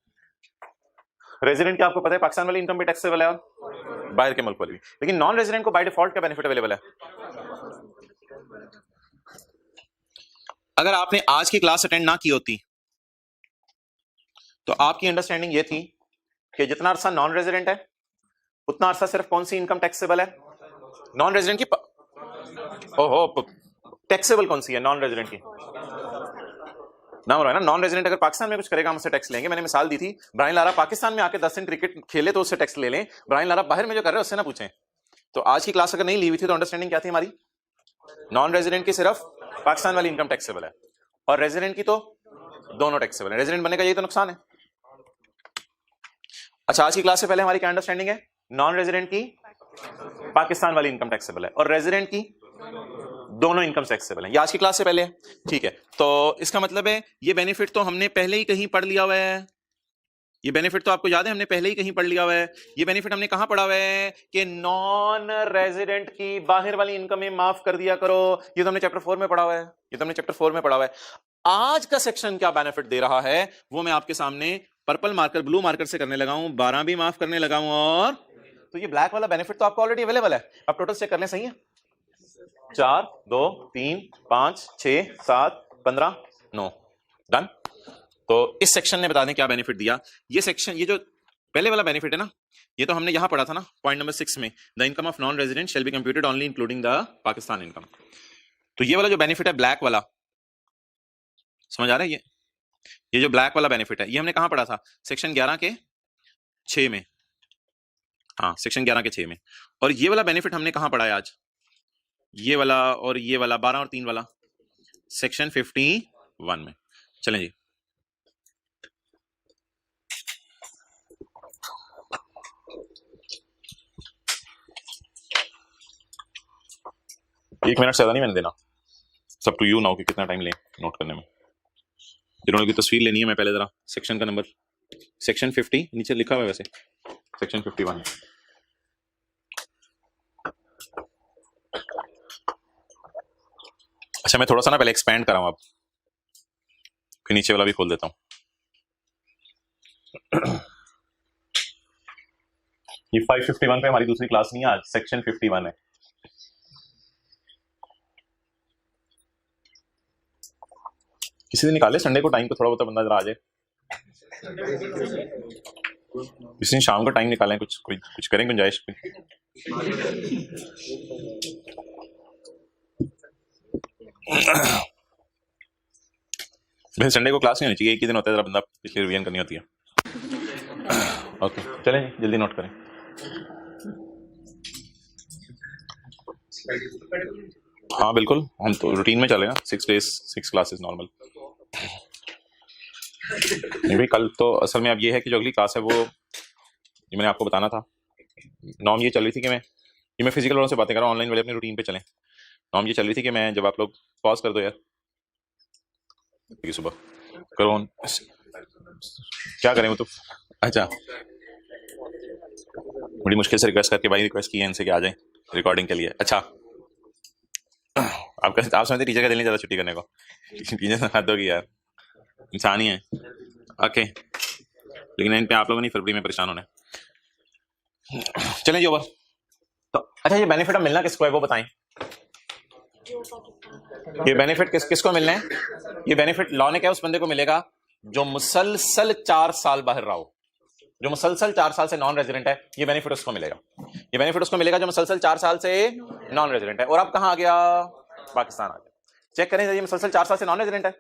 रेजिडेंट की आपको पता है पाकिस्तान वाली इनकम भी टैक्सेबल है और बाहर के मुल्क वाली भी, लेकिन नॉन रेजिडेंट को बाय डिफॉल्ट क्या बेनिफिट अवेलेबल है? अगर आपने आज की क्लास अटेंड ना की होती तो आपकी अंडरस्टैंडिंग ये थी कि जितना अरसा नॉन रेजिडेंट है उतना अरसा सिर्फ कौन सी इनकम टैक्सेबल है? नॉन रेजिडेंट की। ओहो, टैक्सेबल कौन सी है नॉन रेजिडेंट की? नाम रहा है ना, नॉन रेजिडेंट अगर पाकिस्तान में कुछ करेगा हम उससे टैक्स लेंगे। मैंने मिसाल दी थी, ब्रायन लारा पाकिस्तान में आके 10 दिन क्रिकेट खेले तो उससे टैक्स ले लें, ब्रायन लारा बाहर में जो कर रहे हैं उससे ना पूछें। तो आज की क्लास अगर नहीं ली हुई थी तो अंडरस्टैंडिंग क्या थी हमारी? नॉन रेजिडेंट की सिर्फ पाकिस्तान वाली इनकम टैक्सेबल है और रेजिडेंट की तो दोनों टैक्सेबल है। रेजिडेंट बनने का यही तो नुकसान है। अच्छा, आज की क्लास से पहले हमारी क्या अंडरस्टैंडिंग है? नॉन रेजिडेंट की पाकिस्तान वाली इनकम टैक्सेबल है और रेजिडेंट की दोनों इनकम टैक्सेबल है। ये आज की क्लास से पहले है, ठीक है। तो इसका मतलब है ये बेनिफिट तो हमने पहले ही कहीं पढ़ लिया हुआ है, ये बेनिफिट तो आपको याद है हमने पहले ही कहीं पढ़ लिया हुआ है। ये बेनिफिट हमने कहां पढ़ा हुआ है कि नॉन रेजिडेंट की बाहर वाली इनकम में माफ कर दिया करो, ये तो हमने चैप्टर 4 में पढ़ा हुआ है, ये तो हमने चैप्टर 4 में पढ़ा हुआ है। आज का सेक्शन क्या बेनिफिट दे रहा है वो मैं आपके सामने पर्पल मार्कर ब्लू मार्कर से करने लगा हूं, 12 भी माफ करने लगा हूं, और तो ये ब्लैक वाला बेनिफिट तो आपको ऑलरेडी अवेलेबल है। अब टोटल चेक कर लें, सही है? 4 2 3 5 6 7 15 9 डन। तो इस सेक्शन ने बता दें क्या बेनिफिट दिया। ये सेक्शन, ये जो पहले वाला बेनिफिट है ना, ये तो हमने यहां पढ़ा था ना, पॉइंट नंबर 6 में, the income of non resident shall be computed only including the Pakistan income. तो ये वाला जो बेनिफिट है ब्लैक वाला, समझ आ रहा है? ये जो ब्लैक वाला बेनिफिट है ये हमने कहां पढ़ा था? सेक्शन 11 के 6 में, हाँ सेक्शन 11 के 6 में। और ये वाला बेनिफिट हमने कहां पढ़ा है आज? ये वाला और ये वाला 12 और 3 वाला सेक्शन 51 में। चलें जी, एक मिनट से ज्यादा नहीं मैंने देना, सब टू यू नाउ कि कितना टाइम लें नोट करने में। जिन्होंने की तस्वीर लेनी है, मैं पहले जरा सेक्शन का नंबर, सेक्शन 50 नीचे लिखा हुआ है वैसे, सेक्शन 51। अच्छा, मैं थोड़ा सा ना पहले एक्सपैंड कर रहा हूं, अब फिर नीचे वाला भी खोल देता हूं। ये 551 पे हमारी दूसरी क्लास नहीं है, आज सेक्शन 51 है। किसी दिन निकाले संडे को टाइम को, थोड़ा बहुत बंदा जरा आ जाए, किसी दिन शाम को टाइम निकालें, कुछ करें, गुंजाइश वैसे संडे को क्लास नहीं होनी चाहिए, एक ही दिन होता है, जरा बंदा पिछली रिवीजन करनी होती है। ओके चलें जी, जल्दी नोट करें। हाँ बिल्कुल, हम तो रूटीन में चले ना, 6 days 6 क्लासेस नॉर्मल। नहीं भाई, कल तो असल में अब ये है कि जो अगली क्लास है वो, ये मैंने आपको बताना था, नॉर्म ये चल रही थी कि मैं फिजिकल वालों से बातें कर रहा हूँ, ऑनलाइन वाले अपनी रूटीन पे चलें। नॉर्म ये चल रही थी कि मैं, जब आप लोग पॉज कर दो यार, सुबह करो, क्या करें वो तो, अच्छा बड़ी मुश्किल से रिक्वेस्ट करके भाई रिक्वेस्ट की है इनसे कि आ जाए रिकॉर्डिंग के लिए। अच्छा, आप समझते टीचर का दिल नहीं ज़्यादा छुट्टी करने को, टीचर से हद होगी यार, इंसान ही है। ओके, लेकिन इन पे आप लोगों ने फरवरी में परेशान होने। चलें जी ओवर। तो अच्छा, ये बेनिफिट अब मिलना किसको है वो बताएं। ये बेनिफिट किसको मिलना है? ये बेनिफिट लॉ ने क्या उस बंदे को मिलेगा जो मुसलसल 4 साल बाहर रहा हो। जो मुसलसल 4 साल से नॉन रेजिडेंट है, ये बेनिफिट उसको मिलेगा। ये बेनिफिट उसको मिलेगा जो मुसलसल 4 साल से नॉन रेजिडेंट है। और अब कहां आ गया? पाकिस्तान आ गया। चेक करें, ये मुसलसल 4 साल से नॉन रेजिडेंट है।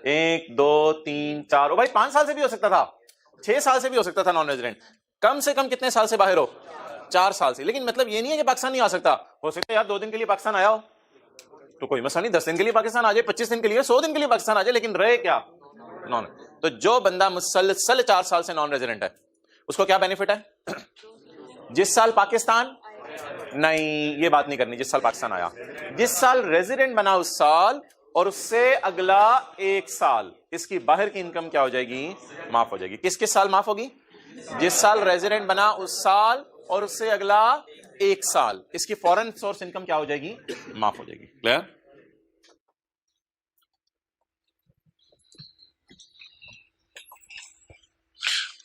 1 2 3 4, ओ भाई 5 साल से भी हो सकता था, 6 साल से भी हो सकता था नॉन रेजिडेंट। कम से कम कितने साल से बाहर हो? 4 साल से। लेकिन मतलब ये नहीं है कि पाकिस्तान नहीं आ सकता। हो सकता है यार 2 दिन के लिए पाकिस्तान आया हो तो कोई मसला नहीं, 10 दिन के लिए पाकिस्तान आ जाए, 25 दिन के लिए, 100 दिन के लिए पाकिस्तान आ जाए, लेकिन रहे क्या? नॉन। तो जो बंदा मुसलसल 4 साल से नॉन रेजिडेंट है उसको क्या बेनिफिट है? जिस साल पाकिस्तान, नहीं ये बात नहीं करनी, जिस साल पाकिस्तान आया, जिस साल रेजिडेंट बना उस साल और उससे अगला 1 साल इसकी बाहर की इनकम क्या हो जाएगी? माफ हो जाएगी। किस किस साल माफ होगी? जिस साल रेजिडेंट बना उस साल और उससे अगला 1 साल इसकी फॉरेन सोर्स इनकम क्या हो जाएगी? माफ हो जाएगी। क्लियर?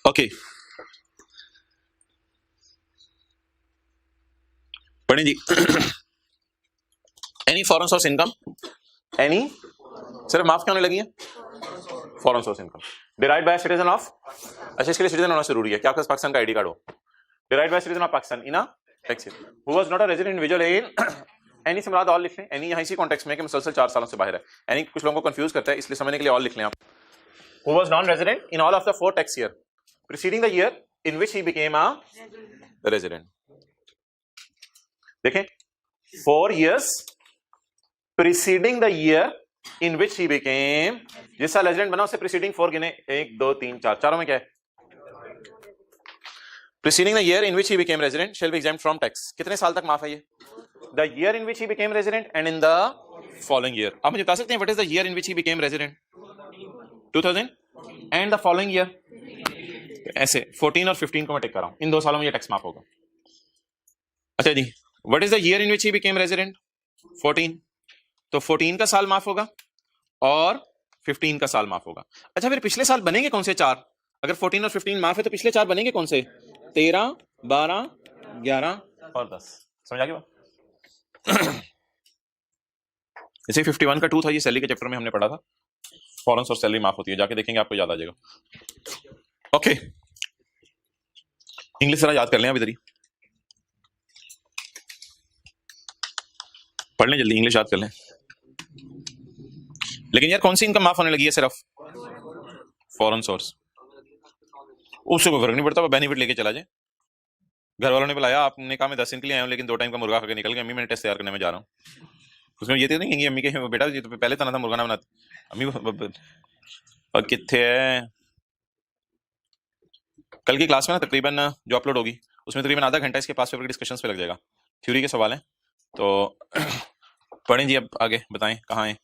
ओके, पढ़ें जी। Any foreign source income, any, सिर्फ माफ क्यों नहीं लगी है? Foreign source income derived by citizen of, अच्छा इसके लिए सिटीजन होना जरूरी है, क्या आपके पास पाकिस्तान का आईडी कार्ड हो? Derived by citizen of Pakistan in a tax year who was not a resident individual in any से मुराद ऑल लिख लें। एनी यहां इसी कॉन्टेक्स्ट में कि मुसलसल 4 सालों से बाहर है। एनी कुछ लोगों को कंफ्यूज करता है, इसलिए समझने के लिए ऑल लिख लें आप। Who was non resident in all of the 4 tax year preceding the year in which he became a resident. देखें, 4 years preceding the year in which he became, जिस साल रेजिडेंट बना उससे preceding 4 गिने, 1 2 3 4, चारों में क्या है? preceding the year in which he became resident shall be exempt from tax। कितने साल तक माफ है ये? the year in which he became resident and in the following year। आप मुझे बता सकते हैं what is the year in which he became resident? 2000 and the following year। ऐसे 14 और 15 को मैं टिक कर रहा हूं, इन 2 सालों में ये टैक्स माफ होगा। अच्छा जी, what is the year in which he became resident? 14, तो 14 का साल माफ होगा और 15 का साल माफ होगा। अच्छा फिर पिछले साल बनेंगे कौन से 4? अगर 14 और 15 माफ है तो पिछले 4 बनेंगे कौन से? 13 12 11 और 10। समझ आ गया? इसे 51 का 2 था, ये सैलरी के चैप्टर में हमने पढ़ा था। फॉरेन सोर्स सैलरी माफ होती है, जाके देखेंगे आपको याद आ जाएगा। ओके, इंग्लिश जरा याद कर लें, अभी इधर ही पढ़ लें, जल्दी इंग्लिश याद कर लें। लेकिन यार कौन सी इनकम माफ होने लगी है? सिर्फ फॉरेन सोर्स, उससे कोई फर्क नहीं पड़ता, वो बेनिफिट लेके चला जाए। घर वालों ने बुलाया, आपने कहा मैं 10 दिन के लिए आया हूँ लेकिन 2 टाइम का मुर्गा खाकर निकल गया, अम्मी मैंने टेस्ट तैयार करने में जा रहा हूँ। उसमें ये तो नहीं, अम्मी के बेटा ये तो पहले तना था मुर्गा ना बना, अम्मी कितने है। कल की क्लास में ना तकरीबन जो अपलोड होगी उसमें तकरीबन आधा घंटा इसके पास पेपर की डिस्कशन पे लग जाएगा। थ्योरी के सवाल हैं तो पढ़ें जी। अब आगे बताएं कहाँ हैं,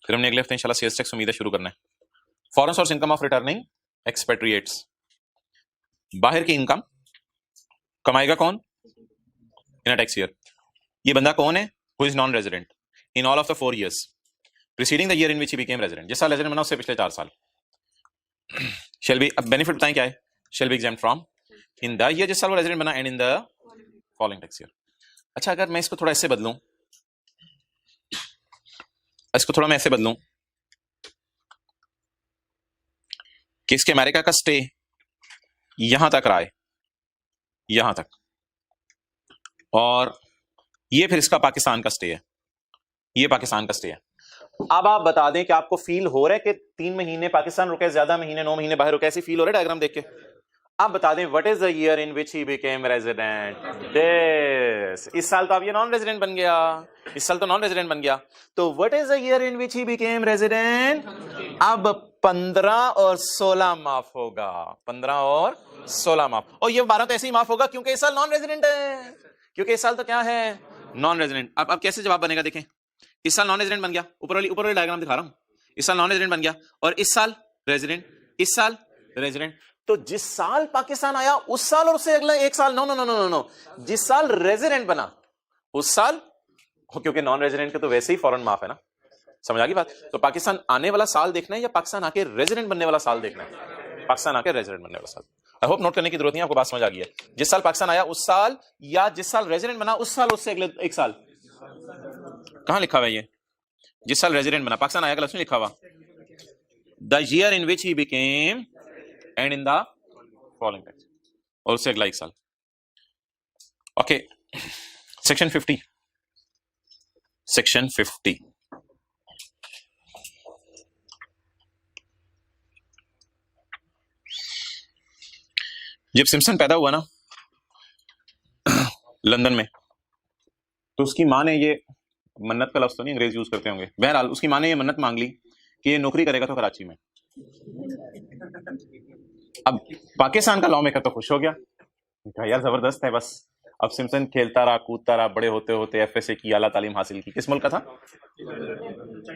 फिर हमने अगले हफ्ते इंशाल्लाह सेल्स टैक्स उम्मीद है शुरू करना है। Foreign source income of returning expatriates, बाहर की इनकम कमाएगा कौन? इन अ टैक्स ईयर। ये बंदा कौन है? Who is non resident in all of the 4 years preceding the year in which he became resident. जिस साल रेजिडेंट बना उससे पिछले 4 साल। शैल बी, अब बेनिफिट बताएं क्या है? शैल be exempt from in the year जिस साल वो रेजिडेंट बना and in the following tax year. अच्छा अगर मैं इसको थोड़ा ऐसे बदलूं, इसको थोड़ा मैं ऐसे बदलूं कि इसके अमेरिका का स्टे यहां तक रहा है, यहां तक, और ये फिर इसका पाकिस्तान का स्टे है, ये पाकिस्तान का स्टे है। अब आप बता दें कि आपको फील हो रहा है कि 3 महीने पाकिस्तान रुके, ज्यादा महीने 9 महीने बाहर रुके, ऐसी फील हो रहा है डायग्राम देख के? आप बता दें what is the year in which he became resident? This. इस साल तो अब ये नॉन रेजिडेंट बन गया, इस साल तो नॉन रेजिडेंट बन गया, तो what is the year in which he became resident? अब 15 और 16 माफ होगा, 15 और 16 माफ, और ये 12 तो ऐसे ही माफ होगा क्योंकि इस साल नॉन रेजिडेंट है, क्योंकि इस साल तो क्या है? Non resident. अब कैसे जवाब बनेगा? देखें, इस साल नॉन रेजिडेंट बन गया, ऊपर वाली डायग्राम दिखा रहा हूं, इस साल नॉन रेजिडेंट बन गया और इस साल रेजिडेंट, इस साल रेजिडेंट। तो जिस साल पाकिस्तान आया उस साल और उससे अगला 1 साल, no no no no no, जिस साल रेजिडेंट बना उस साल, क्योंकि नॉन रेजिडेंट के तो वैसे ही फौरन माफ है ना। समझ आ गई बात? तो पाकिस्तान आने वाला साल देखना है या पाकिस्तान आके रेजिडेंट बनने वाला साल देखना है? पाकिस्तान आके रेजिडेंट बनने वाला साल। आई होप नोट करने की जरूरत नहीं, आपको बात समझ आ गई है। जिस साल पाकिस्तान आया उस साल, या जिस साल रेजिडेंट बना उस साल उससे अगले 1 साल। कहां लिखा हुआ है ये? जिस साल रेजिडेंट बना, पाकिस्तान आया, गलत नहीं लिखा हुआ। The year in which he became and in the following tax, और उससे अगला 1 साल। ओके, सेक्शन 50, सेक्शन 50 जब सिम्पसन पैदा हुआ ना लंदन में, तो उसकी माँ ने ये मन्नत का लफ्ज तो नहीं अंग्रेज यूज करते होंगे, बहरहाल उसकी माँ ने ये मन्नत मांग ली कि ये नौकरी करेगा तो कराची में। अब पाकिस्तान का लॉ मेकर तो खुश हो गया, कहा यार जबरदस्त है, बस अब सिम्पसन खेलता रहा कूदता रहा, बड़े होते होते एफएसए की आला तालीम हासिल की। किस मुल्क का था?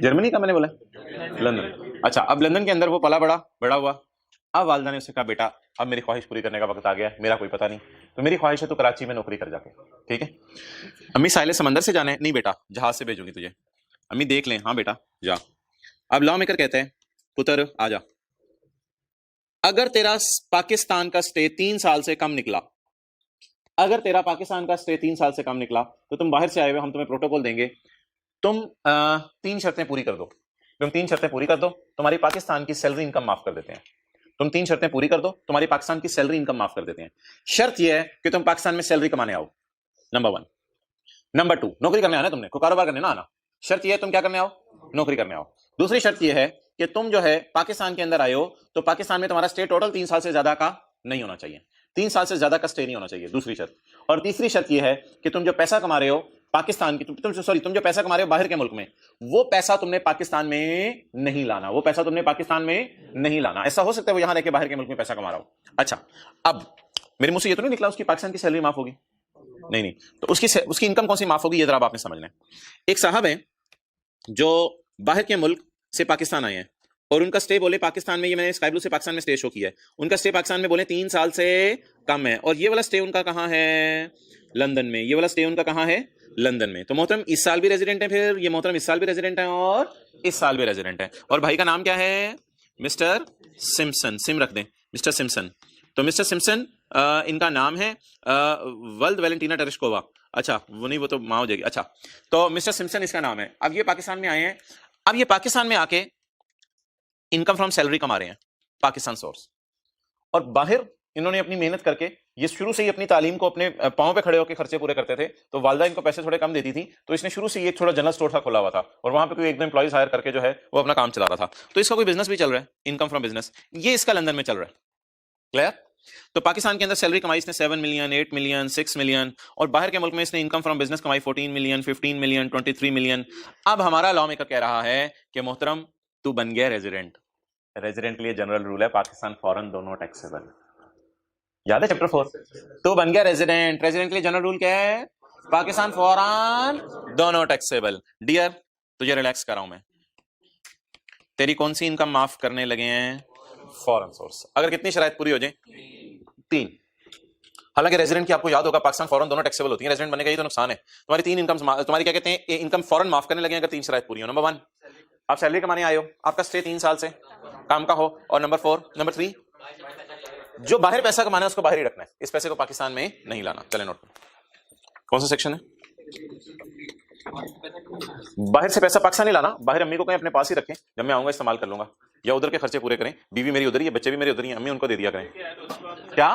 जर्मनी का, मैंने बोला लंदन। अच्छा, अब लंदन के अंदर वो पला बड़ा हुआ। अब वालदा ने उससे कहा बेटा अब मेरी ख्वाहिश पूरी करने का वक्त आ गया, मेरा कोई पता नहीं, तो मेरी ख्वाहिश है तो कराची में नौकरी कर जाके, ठीक है? अम्मी साहिल समंदर से जाना है? नहीं बेटा जहाज से भेजूंगी तुझे। अम्मी देख लें, हाँ बेटा जा। अब लॉ मेकर कहते हैं पुत्र आ जा, अगर तेरा पाकिस्तान का स्टे 3 साल से कम निकला, अगर तेरा पाकिस्तान का स्टे 3 साल से कम निकला तो तुम बाहर से आए हुए, हम तुम्हें प्रोटोकॉल देंगे, तुम 3 शर्तें पूरी कर दो, तुम 3 शर्तें पूरी कर दो, तुम्हारी पाकिस्तान की सैलरी इनकम माफ कर देते हैं। तुम 3 शर्तें पूरी कर दो, तुम्हारी पाकिस्तान की सैलरी इनकम माफ कर देते हैं। शर्त यह है कि तुम पाकिस्तान में सैलरी कमाने आओ, नंबर 1। नंबर 2, नौकरी करने आना, तुमने कोई कारोबार करने ना आना। शर्त यह है तुम क्या करने आओ? नौकरी करने आओ। दूसरी शर्त यह है कि तुम जो है पाकिस्तान के अंदर आए हो तो पाकिस्तान में तुम्हारा स्टे टोटल 3 साल से ज्यादा का नहीं होना चाहिए, 3 साल से ज्यादा का स्टे नहीं होना चाहिए, दूसरी शर्त। और तीसरी शर्त यह है कि तुम जो पैसा कमा रहे हो पाकिस्तान की, तुम जो पैसा कमा रहे हो बाहर के मुल्क में, वो पैसा तुमने पाकिस्तान में नहीं लाना, वो पैसा तुमने पाकिस्तान में नहीं लाना। ऐसा हो सकता है वो यहां रहकर बाहर के मुल्क में पैसा कमा रहा हो। अच्छा, अब मेरे मुंह से ये तो नहीं निकला उसकी पाकिस्तान की सैलरी माफ होगी? नहीं, तो उसकी इनकम कौन सी माफ होगी, ये जरा आपने समझना है। एक साहब है जो बाहर के मुल्क से पाकिस्तान आए हैं और उनका स्टे बोले पाकिस्तान में, ये मैंने स्काई ब्लू से पाकिस्तान में स्टे शो किया है, उनका स्टे पाकिस्तान में बोले 3 साल से कम है, और ये वाला स्टे उनका कहां है? लंदन में। ये वाला स्टे उनका कहां है? लंदन में। तो मोहतरम इस साल भी रेजिडेंट है, फिर ये मोहतरम इस साल भी रेजिडेंट है और इस साल भी रेजिडेंट है, और भाई का नाम क्या है? Mister Simpson. सिम रख दें, मिस्टर सिम्पसन। तो मिस्टर सिम्पसन इनका नाम है वल्द वैलेंटीना टेरेस्कोवा। अच्छा वो नहीं, वो तो माँ हो जाएगी। अच्छा, तो मिस्टर सिम्पसन इसका नाम है। अब ये पाकिस्तान में आए हैं, अब ये पाकिस्तान में आके इनकम फ्रॉम सैलरी कमा रहे हैं, पाकिस्तान सोर्स, और बाहर इन्होंने अपनी मेहनत करके, ये शुरू से ही अपनी तालीम को अपने पांव पे खड़े होकर खर्चे पूरे करते थे, तो वालदा इनको पैसे थोड़े कम देती थी, तो इसने शुरू से ही एक थोड़ा जनरल स्टोर था खोला हुआ था, और वहां पे कोई एक दो एम्प्लॉइज हायर करके जो है वो अपना काम चला रहा था। तो इसका कोई बिजनेस भी चल रहा है, इनकम फ्रॉम बिजनेस, ये इसका लंदन में चल रहा है। क्लियर? तो पाकिस्तान के अंदर सैलरी कमाई इसने 7 मिलियन, 8 मिलियन, 6 मिलियन, और बाहर के मुल्क में इसने इनकम फ्रॉम बिजनेस कमाई 14 मिलियन, 15 मिलियन, 23 मिलियन। अब हमारा लॉ मेकर कह रहा है कि मोहतरम तू बन गया रेजिडेंट। रेजिडेंट के लिए जनरल रूल है पाकिस्तान फॉरेन दोनों टैक्सेबल, याद है चैप्टर 4? तो बन गया रेजिडेंट। रेजिडेंट के लिए जनरल रूल क्या है? पाकिस्तान फॉरेन दोनों टैक्सेबल। डियर तुझे रिलैक्स कर रहा हूं मैं, तेरी कौन सी इनकम माफ करने लगे हैं? Foreign source. अगर कितनी शराइत पूरी हो जाए? 3। हालांकि रेजिडेंट की आपको याद होगा पाकिस्तान फॉरेन दोनों टैक्सेबल होती है, रेजिडेंट बनने का ये तो नुकसान है, तुम्हारी 3 इनकम, तुम्हारी क्या कहते हैं, इनकम फॉरेन माफ करने लगे अगर 3 शराइत पूरी हो। नंबर 1 आप सैलरी कमाने आए हो, आपका स्टे 3 साल से काम का हो, और नंबर 3 जो बाहर पैसा कमाना है उसको बाहर ही रखना है, इस पैसे को पाकिस्तान में नहीं लाना। चले नोट कौन सा सेक्शन है? बाहर से पैसा पाकिस्तान नहीं लाना, बाहर अम्मी को कहीं अपने पास ही रखें, जब मैं आऊंगा इस्तेमाल कर लूंगा, या उधर के खर्चे पूरे करें, बीवी मेरी उधर ही है, बच्चे भी मेरे उधर ही हैं, अम्मी उनको दे दिया करें। क्या?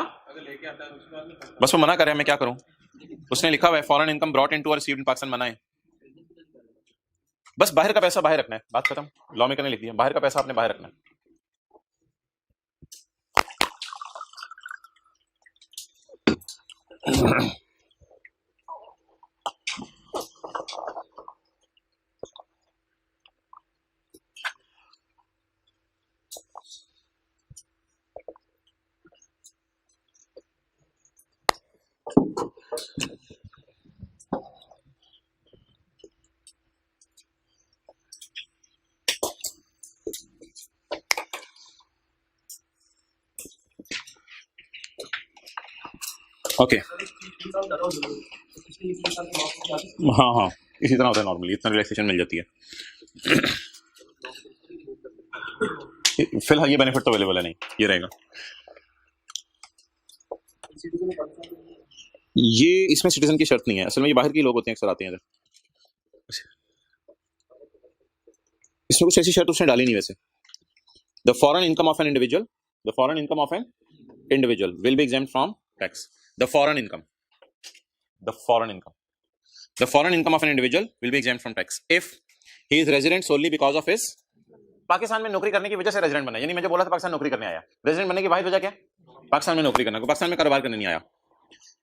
बस वो मना कर रहा है, मैं क्या करूं? उसने लिखा हुआ है फॉरेन इनकम ब्रॉट इनटू और रिसीव्ड इन पाकिस्तान मना है। बस बाहर का पैसा बाहर रखना है, बात खत्म। लॉ मेकर ने लिख दिया बाहर का पैसा आपने बाहर रखना है। ओके हाँ हाँ इसी तरह होता है नॉर्मली, इतना रिलैक्सेशन मिल जाती है। फिलहाल ये बेनिफिट तो अवेलेबल है नहीं, ये रहेगा। ये इसमें सिटीजन की शर्त नहीं है, असल में ये बाहर के लोग होते हैं अक्सर आते हैं इधर। इसमें कुछ ऐसी शर्त उसने डाली नहीं वैसे। The foreign income of an individual, the foreign income of an individual will be exempt from tax. The foreign income of an individual will be exempt from tax if he is resident solely because of his Pakistan में नौकरी करने की वजह से रेजिडेंट बना, यानी मैं जो बोला था पाकिस्तान नौकरी करने आया, रेजिडेंट बनने की वाहिद वजह क्या? पाकिस्तान में नौकरी करना, पाकिस्तान में कारोबार करने नहीं आया.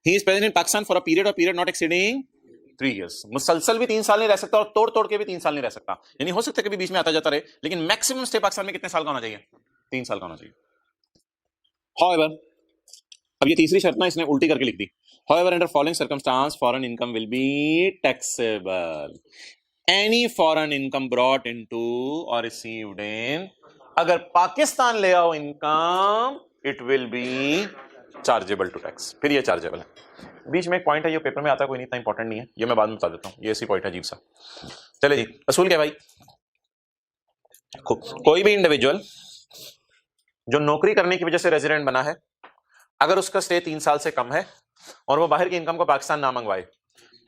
He is present in Pakistan for a period not exceeding 3 years. मुसलसल भी 3 साल नहीं रह सकता और तोड़ के भी 3 साल नहीं रह सकता, यानी हो सकता है कि बीच में आता जाता रहे, लेकिन मैक्सिमम स्टे पाकिस्तान में कितने साल का होना चाहिए? 3 साल का होना चाहिए. However, अब ये तीसरी शर्त ना इसने उल्टी करके लिख दी. However, under following circumstance, foreign income will be taxable. Any foreign income brought into or received in, अगर पाकिस्तान ले आओ income, it will be chargeable to tax. फिर ये चार्जेबल है. बीच में एक पॉइंट है, ये पेपर में आता है, कोई नहीं, इतना इंपॉर्टेंट नहीं है, ये मैं बाद में बता देता हूँ. ये ऐसी पॉइंट है अजीब सा. चले जी, असूल क्या भाई? कोई भी इंडिविजुअल जो नौकरी करने की वजह से रेजिडेंट बना है, अगर उसका स्टे 3 साल से कम है और वो बाहर की इनकम को पाकिस्तान ना मंगवाए,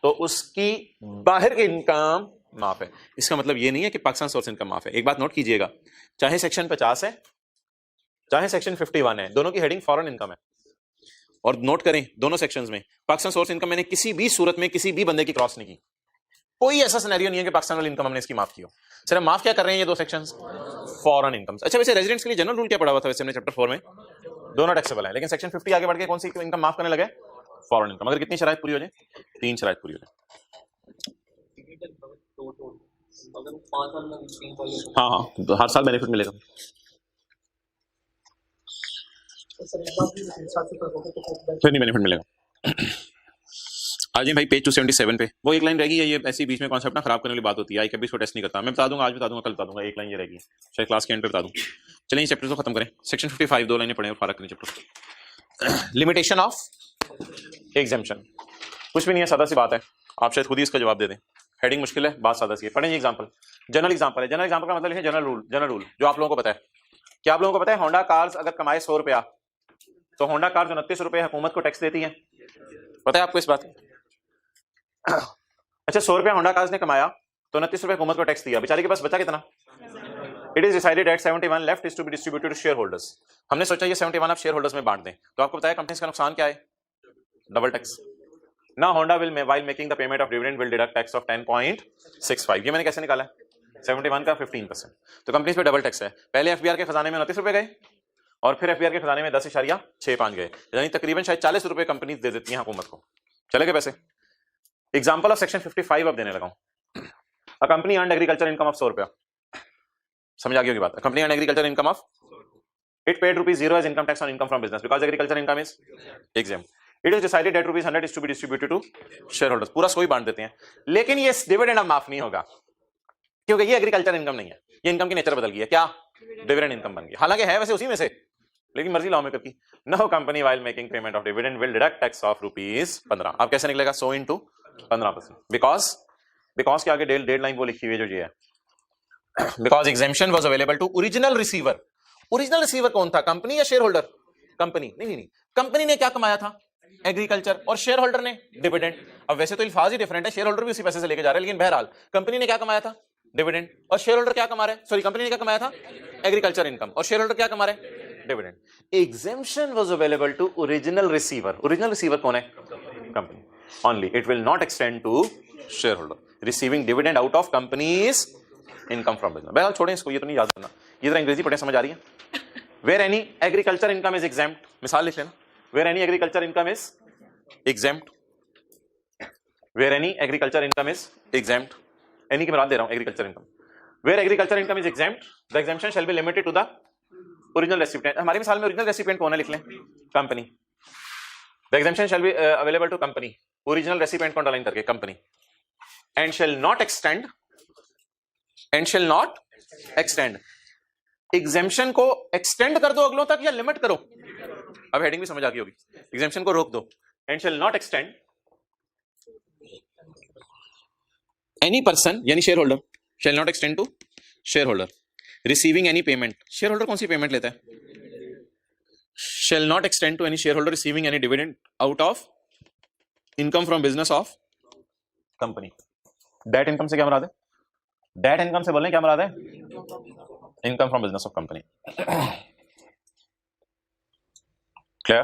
तो उसकी बाहर की इनकम माफ है. इसका मतलब ये नहीं है कि पाकिस्तान सोर्स इनकम माफ है. एक बात नोट कीजिएगा, चाहे सेक्शन 50 है चाहे सेक्शन 51 है, दोनों की हेडिंग फॉरेन इनकम है. और नोट करें, दोनों सेक्शंस में पाकिस्तान सोर्स इनकम मैंने किसी भी सूरत में किसी भी बंदे की क्रॉस नहीं की. कोई ऐसा सिनेरियो नहीं है कि पाकिस्तान वाली इनकम हमने इसकी माफ की हो. सिर्फ माफ क्या कर रहे हैं ये दो सेक्शंस? Foreign income. अच्छा, वैसे रेजिडेंट्स के लिए जनरल रूल क्या पड़ा हुआ था वैसे हमने चैप्टर 4 में? दोनों टैक्सेबल है, लेकिन सेक्शन 50 आगे बढ़ के कौन सी इनकम माफ करने लगे? Foreign income. अगर कितनी शराइत पूरी हो जाए? 3 शराइत पूरी हो जाए. हाँ, तो हर साल बेनिफिट मिलेगा. फिर नहीं बेनिफिट मिलेगा. आ जाइए भाई पेज 277 पे. वो एक लाइन रहेगी, ये ऐसी बीच में कॉन्सेप्ट ना खराब करने वाली बात होती है. आई कभी इसको टेस्ट नहीं करता. मैं बता दूंगा, आज बता दूंगा, कल बता दूंगा. एक लाइन ये रहेगी, शायद क्लास के एंड पे बता दूं. चलिए चैप्टर तो खत्म करें. सेक्शन 55 2 लाइनें पढ़ें और फारक करें चैप्टर. Limitation of exemption. कुछ भी नहीं है, सादा सी बात है, आप शायद खुद ही इसका जवाब दे दें. हेडिंग मुश्किल है, बात सादा सी है. पढ़ें एग्जाम्पल, जनरल एग्जाम्पल है. जनरल एग्जाम्पल का मतलब है जनरल रूल जो आप लोगों को पता है. क्या आप लोगों को पता है होंडा कार्स अगर कमाए 100 रुपया तो होंडा कार्स 29 रुपए हुकूमत को टैक्स देती है? पता है आपको इस बात? अच्छा, 100 रुपया होंडा कार्स ने कमाया तो 29 रुपए हुकूमत को टैक्स दिया, बेचारे के पास बचा कितना? It is decided at 71 left is to be distributed to shareholders. हमने सोचा ये 71 आप शेयर होल्डर्स में बांट दें, तो आपको बताया कंपनी का नुकसान क्या है? Double tax. ना Honda will while making the payment of dividend will deduct tax of 10.65. ये मैंने कैसे निकाला? 71 का 15%. तो कंपनी पे डबल टैक्स है. पहले एफबीआर के खजाने में 29 रुपए गए और फिर एफबीआर के खजाने में 10.65 गए, यानी तकरीबन शायद 40 रुपए कंपनी दे देती है हुकूमत को. चले गए पैसे. एग्जाम्पल ऑफ सेक्शन 55 अब देने लगा हूं. A company earned agriculture income of 100 रुपया. समझ आ गई होगी बात. Company earned agriculture income of, it paid ₹0 as income tax on income from business because agriculture income is exempt. It is decided that ₹100 is to be distributed to shareholders. पूरा सोई बांट देते हैं, लेकिन ये डिविडेंड अब माफ नहीं होगा क्योंकि ये एग्रीकल्चर इनकम नहीं है. ये इनकम की नेचर बदल गई है. क्या? डिविडेंड इनकम बन गई. हालांकि है वैसे उसी में से, लेकिन मर्जी लॉ मेकर की. No company while making payment of dividend will deduct tax of ₹15. अब कैसे निकलेगा? 100 into 15%. बिकॉज के आगे डेड लाइन वो लिखी हुई है जो ये है. Because exemption was available to original receiver. Original receiver कौन था? कंपनी या शेयर होल्डर? कंपनी. नहीं, कंपनी ने क्या कमाया था? एग्रीकल्चर. और शेयर होल्डर ने डिविडेंड. अब वैसे तो अल्फाज ही डिफरेंट है, शेयर होल्डर भी उसी पैसे से लेके जा रहे हैं, लेकिन बहरहाल कंपनी ने क्या कमाया था? डिविडेंड. और शेयर होल्डर क्या कमा रहे हैं? सॉरी, कंपनी ने क्या कमाया था? Agriculture income. और शेयर होल्डर क्या कमा रहे हैं? Dividend. Exemption was available to original receiver. Original receiver कौन है? Company. Only it will not extend to shareholder receiving dividend out of company's income from business. बहरहाल छोड़ें इसको, ये तो नहीं याद करना. ये जरा अंग्रेजी पढ़े, समझ आ रही है? Where any agriculture income is exempt, मिसाल लिख लेना. Where any agriculture income is exempt. Where any agriculture income is exempt. Any की मराद दे रहा हूं, agriculture income. Where agriculture income is exempt, the exemption shall be limited to the original recipient. हमारी मिसाल में original recipient कौन है? लिख लें, company. The exemption shall be available to company. Original recipient को अंडरलाइन करके company. And shall not extend. Exemption को extend कर दो अगलों तक या लिमिट करो? अब हेडिंग भी समझ आ गई होगी. Exemption को रोक दो. And shall not extend. Any person यानी share holder shall not extend to shareholder receiving any payment. Share holder कौन सी पेमेंट लेता है? Shall not extend to any shareholder receiving any dividend out of income from business of company. That income से क्या मुराद है? That income से बोलें क्या मुराद है? Income from business of company. क्या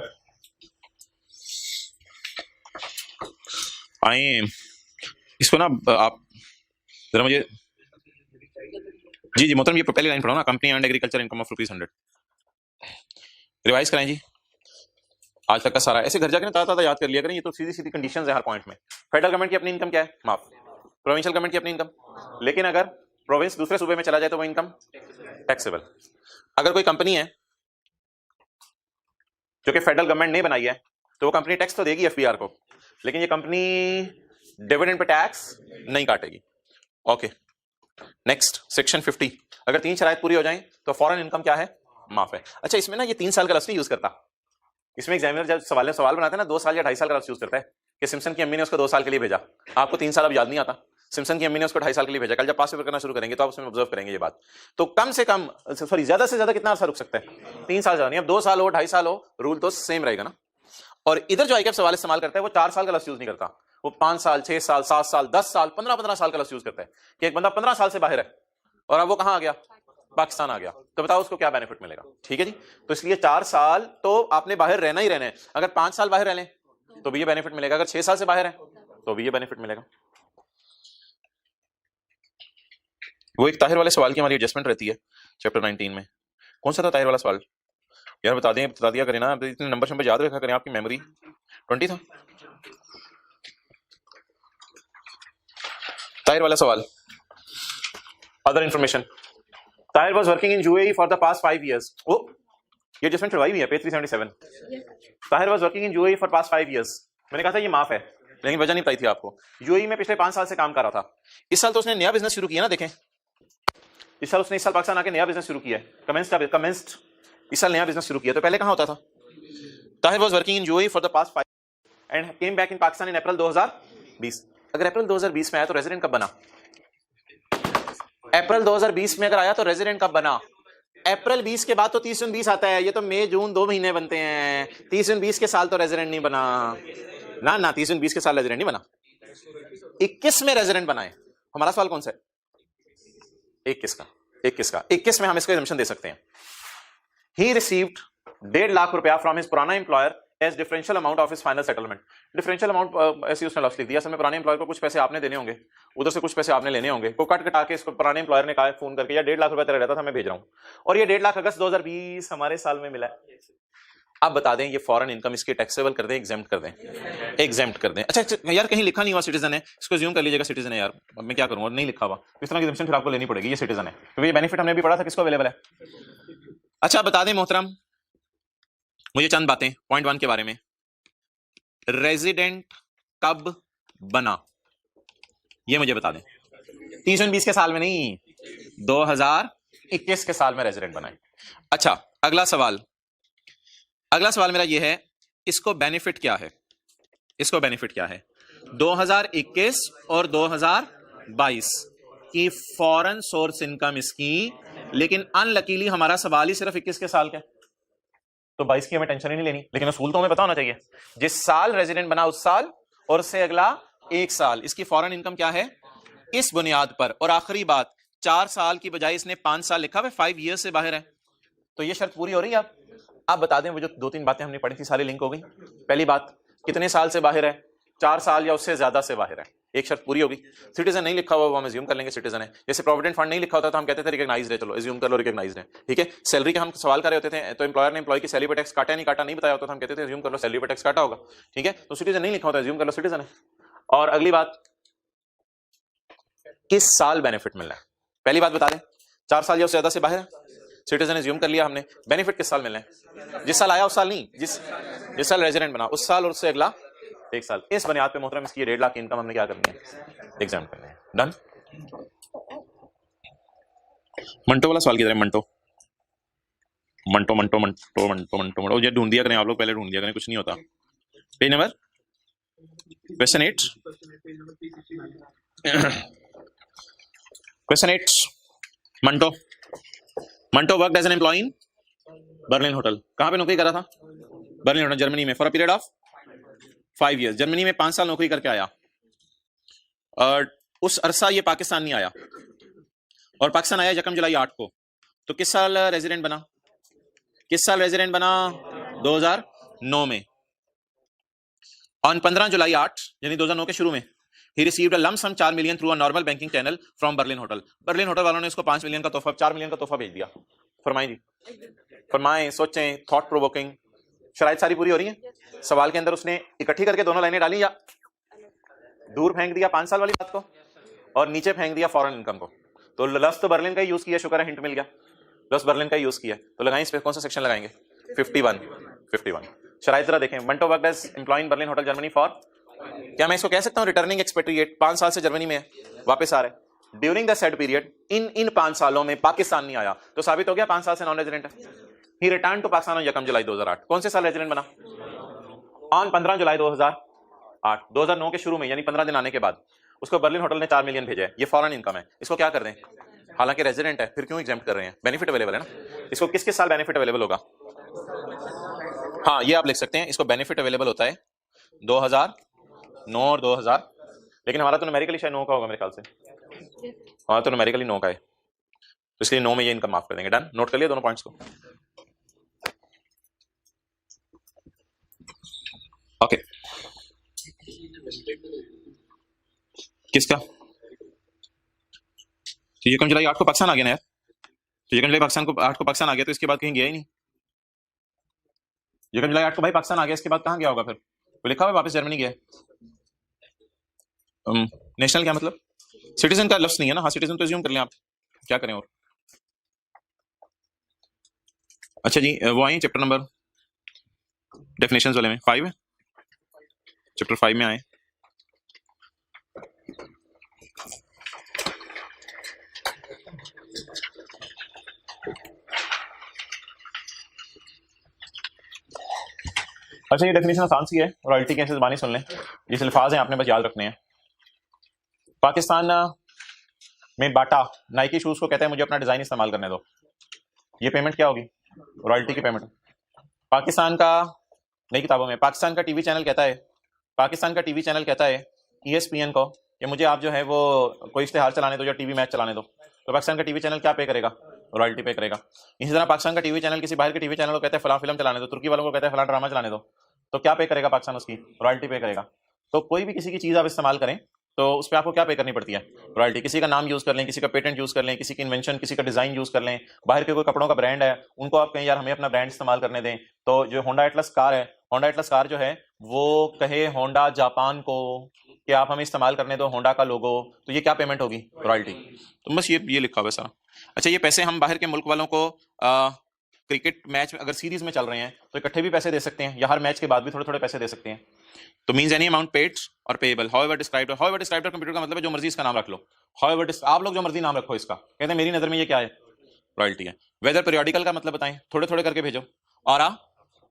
आए इसको ना आप जरा मुझे जी मोहतरम ये पहली लाइन पढ़ो ना, company and agriculture income of ₹100 revise कराएं जी आज तक का सारा, ऐसे घर जाकर ताज़ा याद कर लिया करें, ये तो सीधी सीधी कंडीशंस है हर पॉइंट में। फेडरल गवर्नमेंट की अपनी इनकम क्या है, माफ, प्रोविंशियल गवर्नमेंट की अपनी इनकम, लेकिन अगर प्रोविंस दूसरे सूबे में चला जाए तो वो इनकम टैक्सेबल। अगर कोई कंपनी है जो कि फेडरल गवर्नमेंट ने बनाई है तो वो कंपनी टैक्स तो देगी एफबीआर को, लेकिन ये कंपनी डिविडेंड पे टैक्स नहीं काटेगी। ओके नेक्स्ट सेक्शन 50, अगर 3 शराइत पूरी हो जाएं तो फॉरेन इनकम क्या है, माफ है। अच्छा इसमें ना ये 3 साल का लफ्ज नहीं यूज करता, इसमें एग्जामिनर जब सवाल बनाते हैं ना 2 साल या 2.5 साल का लफ्ज यूज करता है कि सिम्पसन की अम्मी ने उसको 2 साल के लिए भेजा, आपको 3 साल अब याद नहीं आता, सिम्पसन की अम्मी ने उसको 2.5 साल के लिए भेजा, कल जब पास पेपर करना शुरू करेंगे तो आप उसमें ऑब्जर्व करेंगे ये बात। तो कम से कम सॉरी ज्यादा से ज्यादा कितना अर्सा रुक सकता है, 3 साल ज्यादा नहीं, अब 2 साल हो 2.5 साल हो रूल तो सेम रहेगा ना। और इधर जो आईकेएफ सवाल इस्तेमाल करता है वो 4 साल का लफ्ज यूज नहीं करता, वो 5 साल 6 साल 7 साल 10 साल 15 साल का लफ्ज यूज करता है कि एक बंदा 15 साल से बाहर है और अब वो कहां आ गया, पाकिस्तान आ गया, तो बताओ उसको क्या बेनिफिट मिलेगा। ठीक है जी, तो इसलिए 4 साल तो आपने बाहर रहना ही रहना है, अगर 5 साल बाहर रह लें तो भी ये बेनिफिट मिलेगा, अगर 6 साल से बाहर है तो भी ये बेनिफिट मिलेगा। वो एक ताहिर वाले सवाल की हमारी एडजस्टमेंट रहती है चैप्टर 19 में, कौन सा था ताहिर वाला सवाल यार, बता दिया करें ना, इतने नंबर याद रखा करें, आपकी मेमोरी 20 था ताहिर वाला सवाल। Other information, Tahir was working in UAE for the past 5 years। ओ ये एडजस्टमेंट चलवाई हुई है page 377। Tahir was working in UAE for past 5 years, मैंने कहा था ये माफ है लेकिन वजह नहीं बताई थी आपको, यूएई में पिछले 5 साल से काम कर रहा था, इस साल तो उसने नया बिजनेस शुरू किया ना, देखें इस साल पाकिस्तान आके नया बिजनेस शुरू किया है, कमेंस्ड इस साल नया बिजनेस शुरू किया, तो पहले कहां होता था। Tahir was working in UAE for the past 5 and came back in Pakistan in April 2020। अगर अप्रैल 2020 में आया तो रेजिडेंट कब बना, अप्रैल 2020 में अगर आया तो रेजिडेंट कब बना, अप्रैल 20 के बाद तो 30/20 आता है, ये तो मई जून 2 महीने बनते हैं, 30/20 के साल तो रेजिडेंट नहीं बना ना 30/20 के साल रेजिडेंट नहीं बना, 21 में रेजिडेंट बनाए। हमारा सवाल कौन सा है, 21 में हम इसको एग्जम्पशन दे सकते हैं। ही रिसीव्ड 1.5 लाख रुपया फ्रॉम हिज पुराना employer as differential amount of his final settlement. Differential amount ऐसे उसने लफ्ज लिख दिया, असल में पुराने एम्प्लॉयर को कुछ पैसे आपने देने होंगे, उधर से कुछ पैसे आपने लेने होंगे, को कट कटा के इसको पुराने एम्प्लॉयर ने कहा फोन करके, यार 1.5 लाख रुपया तेरा रहता था मैं भेज रहा हूं, और ये 1.5 लाख अगस्त 2020 हमारे साल में मिला है। आप बता दें ये फॉरेन इनकम इसके टैक्सेबल कर दें, एग्जेम्प्ट कर दें। अच्छा यार कहीं लिखा नहीं हुआ सिटीजन है, इसको ज्यूम कर लीजिएगा सिटीजन है यार, अब मैं क्या करूं, और नहीं लिखा हुआ इस तरह की एग्जम्पशन फिर आपको लेनी पड़ेगी, ये सिटीजन है क्योंकि ये बेनिफिट हमने भी पढ़ा था किसको अवेलेबल है। अच्छा बता दें मोहतरम मुझे चंद बातें पॉइंट 1 के बारे में, रेजिडेंट कब बना ये मुझे बता दें, 30/20 के साल में नहीं, 2021 के साल में रेजिडेंट बनाए। अच्छा अगला सवाल मेरा ये है, इसको बेनिफिट क्या है, 2021 और 2022 की फॉरेन सोर्स इनकम इसकी, लेकिन अनलकीली हमारा सवाल ही सिर्फ 21 के साल का है, तो 22 की हमें टेंशन ही नहीं लेनी, लेकिन असूल तो हमें पता होना चाहिए, जिस साल रेजिडेंट बना उस साल और उससे अगला 1 साल इसकी फॉरेन इनकम क्या है इस बुनियाद पर। और आखिरी बात, 4 साल की बजाय इसने 5 साल लिखा है, 5 years से बाहर है, तो ये शर्त पूरी हो रही है। आप बता दें वो जो 2-3 बातें हमने पढ़ी थी सारी लिंक हो गई। पहली बात कितने साल से बाहर है, 4 साल या उससे ज्यादा से बाहर है, एक शर्त पूरी होगी। सिटीजन नहीं लिखा हुआ वो हम एज्यूम कर लेंगे सिटीजन है, जैसे प्रोविडेंट फंड नहीं लिखा होता तो हम कहते थे रिकॉग्नाइज्ड है, चलो एज्यूम कर लो रिकॉग्नाइज्ड है, ठीक है। सैलरी का हम सवाल कर रहे होते थे तो एम्प्लॉयर ने एम्प्लॉय की सैलरी पर टैक्स काटा नहीं काटा नहीं बताया होता तो हम कहते थे एज्यूम कर लो सैलरी पर टैक्स काटा होगा, ठीक है। तो सिटीजन नहीं लिखा होता एज्यूम कर लो सिटीजन है। और अगली बात किस साल बेनिफिट मिलना है, पहली बात बता दें 4 साल या उससे ज्यादा से बाहर है, सिटीजन एज्यूम कर लिया हमने, बेनिफिट किस साल मिलना है, जिस साल आया उस साल नहीं, जिस साल रेजिडेंट बना उस साल और उससे अगला 1 साल। इस बुनियाद पे मोहतरम इसकी 1.5 लाख की इनकम हमने क्या करनी है, एग्जाम करनी है। डन। मंटो वाला सवाल किधर है, मंटो ये ढूंढ दिया करें आप लोग, पहले ढूंढ दिया करें, कुछ नहीं होता। Page number question 8 Manto worked as an employ in Berlin hotel, कहां पे नौकरी कर रहा था, बर्लिन होटल जर्मनी में, for a period of 5 years, Germany में 5 साल नौकरी करके आया, और उस अरसा ये पाकिस्तान नहीं आया, और पाकिस्तान आया 1 जुलाई 8 को, तो किस साल रेजिडेंट बना, 2020 2009 में, ऑन 15 जुलाई 8 यानी 2009 के शुरू में, ही received a lump sum 4 million through a normal banking channel from Berlin hotel. Berlin hotel वालों ने इसको 5 मिलियन का तोहफा, 4 मिलियन का तोहफा भेज दिया। फरमाएं जी, फरमाएं, सोचें, थॉट प्रोवोकिंग। शराइत सारी पूरी हो रही है। सवाल के अंदर उसने इकट्ठी करके दोनों लाइनें डाली या दूर फेंक दिया 5 साल वाली बात को और नीचे फेंक दिया फॉरेन इनकम को? तो लफ्ज तो बर्लिन का ही यूज किया, शुक्र है हिंट मिल गया, लफ्ज बर्लिन का ही यूज किया। तो लगाएं इस पे, कौन सा सेक्शन लगाएंगे? 51। शराइत जरा देखें। Manto worked as employ in Berlin hotel Germany for, क्या मैं इसको कह सकता हूं रिटर्निंग एक्सपेट्रिएट, 5 साल से जर्मनी में है, वापस आ रहा है। ड्यूरिंग द सेड पीरियड, इन 5 सालों में पाकिस्तान नहीं आया, तो साबित हो गया 5 साल से नॉन रेजिडेंट है। ही रिटर्न टू पाकिस्तान ऑन 1 जुलाई 2008। कौन से साल रेजिडेंट बना? ऑन 15 जुलाई 2008। 2009 के शुरू में यानी 15 दिन आने के बाद उसको बर्लिन होटल ने 4 मिलियन भेजा है। ये फॉरेन इनकम है, इसको क्या कर दें? हालांकि रेजिडेंट है, फिर क्यों एग्जेम्प्ट कर रहे हैं? बेनिफिट अवेलेबल है ना। इसको किस किस साल बेनिफिट अवेलेबल होगा? हाँ, ये आप लिख सकते हैं, इसको बेनिफिट अवेलेबल होता है 2009 और 2000, लेकिन हमारा तो न्यूमेरिकली शायद 9 का होगा मेरे ख्याल से, हमारा तो न्यूमेरिकली 9 का है, तो इसलिए 9 में ये इनकम माफ कर देंगे। डन, नोट कर लिया दोनों पॉइंट्स को। ओके, किसका? तो ये 1 जुलाई 8 को पाकिस्तान आ गया ना यार, तो 1 जुलाई पाकिस्तान को 8 को पाकिस्तान आ गया, तो इसके बाद कहीं गया ही नहीं। 1 जुलाई 8 को भाई पाकिस्तान आ गया, इसके बाद कहाँ गया होगा फिर? तो लिखा हुआ वापस जर्मनी गया। नेशनल क्या मतलब? सिटीजन का लफ्ज नहीं है ना। हाँ, सिटीजन तो अज्यूम कर लें आप, क्या करें और। अच्छा जी, वो आए चैप्टर नंबर डेफिनेशंस वाले में 5 है, चैप्टर 5 में आए। अच्छा, ये डेफिनेशन आसान सी है, रॉयल्टी के ज़बानी सुन लें, ये अल्फाज हैं आपने बस याद रखने हैं। पाकिस्तान में बाटा नाइकी शूज को कहता है मुझे अपना डिजाइन इस्तेमाल करने दो, ये पेमेंट क्या होगी? रॉयल्टी की पेमेंट। पाकिस्तान का, नई किताबों में, पाकिस्तान का टीवी चैनल कहता है, पाकिस्तान का टीवी चैनल कहता है ESPN को कि मुझे आप जो है वो कोई इश्तेहार चलाने दो या टीवी मैच चलाने दो, तो पाकिस्तान का टीवी चैनल क्या पे करेगा? रॉयल्टी पे करेगा। इसी तरह पाकिस्तान का टीवी चैनल किसी बाहर के टीवी चैनल को कहता है फला फिल्म चलाने दो, तुर्की वालों को कहता है फला ड्रामा चलाने दो, तो क्या पे करेगा पाकिस्तान? उसकी रॉयल्टी पे करेगा। तो कोई भी किसी की चीज़ आप इस्तेमाल करें तो उस पर आपको क्या पे करनी पड़ती है? रॉयल्टी। किसी का नाम यूज कर लें, किसी का पेटेंट यूज कर लें, किसी की इन्वेंशन, किसी का डिजाइन यूज कर लें, बाहर के कोई कपड़ों का ब्रांड है, उनको आप कहें यार हमें अपना ब्रांड इस्तेमाल करने दें, तो जो होंडा एटलस कार है, होंडा एटलस कार जो है वो कहे होंडा जापान को कि आप हमें इस्तेमाल करने दो होंडा का लोगो, तो ये क्या पेमेंट होगी? रॉयल्टी। तो बस ये लिखा हुआ है सारा। अच्छा, ये पैसे हम बाहर के मुल्क वालों को क्रिकेट मैच में अगर सीरीज में चल रहे हैं तो इकट्ठे भी पैसे दे सकते हैं, या हर मैच के बाद भी थोड़े थोड़े पैसे दे सकते हैं। तो मींस एनी अमाउंट पेड और payable, however described. However described computer का मतलब है जो मर्जी इसका नाम रख लो। हाउएवर आप लोग जो मर्जी नाम रखो इसका, कहते हैं मेरी नजर में ये क्या है? रॉयल्टी है। वेदर पीरियोडिकल का मतलब बताएं, थोड़े थोड़े करके भेजो, और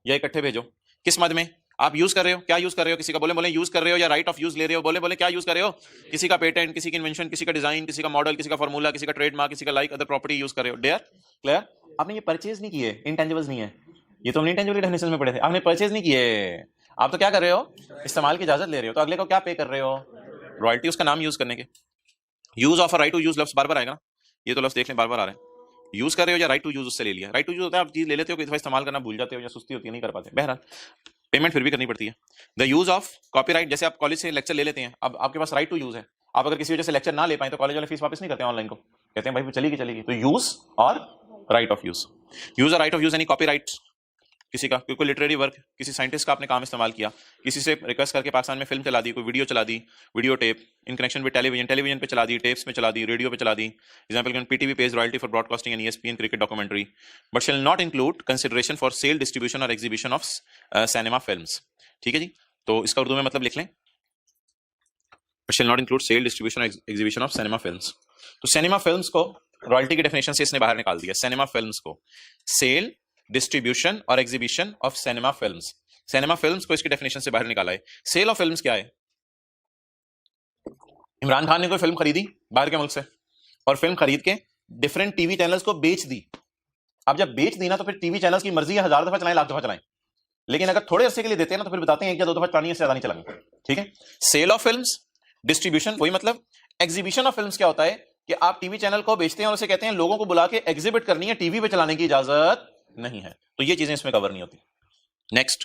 या इकट्ठे भेजो, किस मद में आप यूज कर रहे हो, क्या यूज कर रहे हो? किसी का बोले बोले यूज कर रहे हो, या राइट ऑफ यूज ले रहे हो? बोले बोले क्या यूज कर रहे हो? किसी का पेटेंट, किसी की इन्वेंशन, किसी का डिजाइन, किसी का मॉडल, किसी का फॉर्मूला, किसी का ट्रेडमार्क, किसी का लाइक अदर प्रॉपर्टी यूज कर रहे हो। There clear? आपने ये परचेज नहीं किए, इंटेंजिबल्स नहीं है ये, तो हमने इंटेंजिबल डेफिनेशन में पढ़े थे। आपने परचेज नहीं किए, आप तो क्या कर रहे हो? इस्तेमाल की इजाजत ले रहे हो, तो अगले को क्या पे कर रहे हो? रॉयल्टी, उसका नाम यूज करने के। Use of a right to use लफ्ज बार बार आएगा ना, ये तो लफ्ज देख लें बार बार आ रहे हैं। यूज कर रहे हो या राइट टू यूज उससे ले लिया। राइट टू यूज होता है आप चीज ले लेते हो, कई दफा इस्तेमाल करना भूल जाते हो या सुस्ती होती है नहीं कर पाते, बहरहाल पेमेंट फिर भी करनी पड़ती है। द यूज ऑफ कॉपीराइट, जैसे आप कॉलेज से लेक्चर ले लेते हैं, अब आपके पास राइट टू यूज है, आप अगर किसी वजह से लेक्चर ना ले पाए तो कॉलेज वाले फीस वापस नहीं करते, ऑनलाइन को कहते हैं भाई चलेगी। तो यूज और राइट ऑफ यूज, यूज और राइट ऑफ यूज यानी कॉपीराइट, किसी का कोई लिटरेरी वर्क, किसी साइंटिस्ट का आपने काम इस्तेमाल किया, किसी से रिक्वेस्ट करके पाकिस्तान में फिल्म चला दी, कोई वीडियो चला दी, video tape in connection with television पे चला दी, टेप्स में चला दी, रेडियो पे चला दी। Example can PTV pays royalty for broadcasting an ESPN cricket documentary but shall not include consideration for sale, distribution और एग्जीबिशन ऑफ सिनेमा फिल्म्स। ठीक है जी, तो इसका उर्दू में मतलब लिख लें, but shall not include sale, distribution और एग्जीबिशन ऑफ सिनेमा फिल्म्स। तो सिनेमा फिल्म्स को रॉयल्टी की डेफिनेशन से इसने बाहर निकाल दिया। सिनेमा फिल्म्स को सेल, डिस्ट्रीब्यूशन और exhibition of cinema films, cinema films को इसकी डेफिनेशन से बाहर निकाला है। सेल ऑफ फिल्म्स क्या है? इमरान खान ने कोई फिल्म खरीदी बाहर के मुल्क से और फिल्म खरीद के डिफरेंट टीवी चैनल्स को बेच दी। अब जब बेच दी ना तो फिर टीवी चैनल्स की मर्जी है 1000 दफा चलाएं, लाख दफा चलाएं, लेकिन अगर थोड़े अरसे के लिए देते हैं ना तो फिर बताते हैं एक या दो दफा चलानी है, ज्यादा नहीं चलानी। ठीक है, सेल ऑफ फिल्म्स, डिस्ट्रीब्यूशन वही मतलब। एग्जीबिशन ऑफ फिल्म्स क्या होता है कि आप टीवी चैनल को बेचते हैं और उसे कहते हैं लोगों को बुला के एग्जिबिट करनी है, टीवी पे चलाने की इजाजत नहीं है, तो ये चीजें इसमें कवर नहीं होती। नेक्स्ट,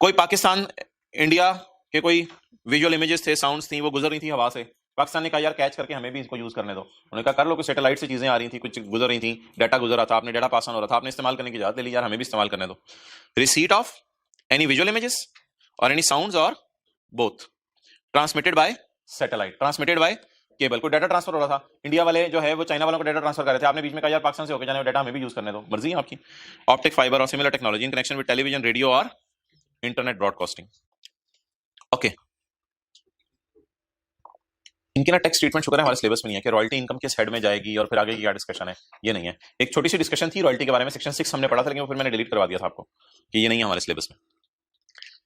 कोई पाकिस्तान इंडिया के कोई विजुअल इमेजेस थे, साउंड्स थी, वो गुजर रही थी हवा से, पाकिस्तान ने कहा यार कैच करके हमें भी इसको यूज करने दो। उन्होंने कहा कर लो, कुछ सैटेलाइट से चीजें आ रही थी, कुछ गुजर रही थी, डाटा गुजर रहा था, आपने डाटा पास ऑन हो रहा था, आपने इस्तेमाल करने की इजाजत ले ली, यार हमें भी इस्तेमाल करने दो। Receipt of any visual images और एनी साउंड्स और both transmitted by satellite, transmitted by cable. कोई डाटा ट्रांसफर हो रहा था, इंडिया वाले जो है वो चाइना वालों को डाटा ट्रांसफर कर रहे थे, आपने बीच में कहा यार पाकिस्तान से होकर जाने डाटा हमें भी यूज करने दो, मर्जी है आपकी। ऑप्टिक फाइबर और similar technology in connection with television, radio और इंटरनेट ब्रॉडकास्टिंग। ओके, इनके ना टैक्स ट्रीटमेंट शुक्र है हमारे सिलेबस में नहीं है कि रॉयल्टी इनकम किस हेड में जाएगी और फिर आगे की क्या डिस्कशन है, ये नहीं है। एक छोटी सी डिस्कशन थी रॉयल्टी के बारे में, सेक्शन 6 हमने पढ़ा था, लेकिन फिर मैंने डिलीट करवा दिया था आपको कि ये नहीं है हमारे सिलेबस में।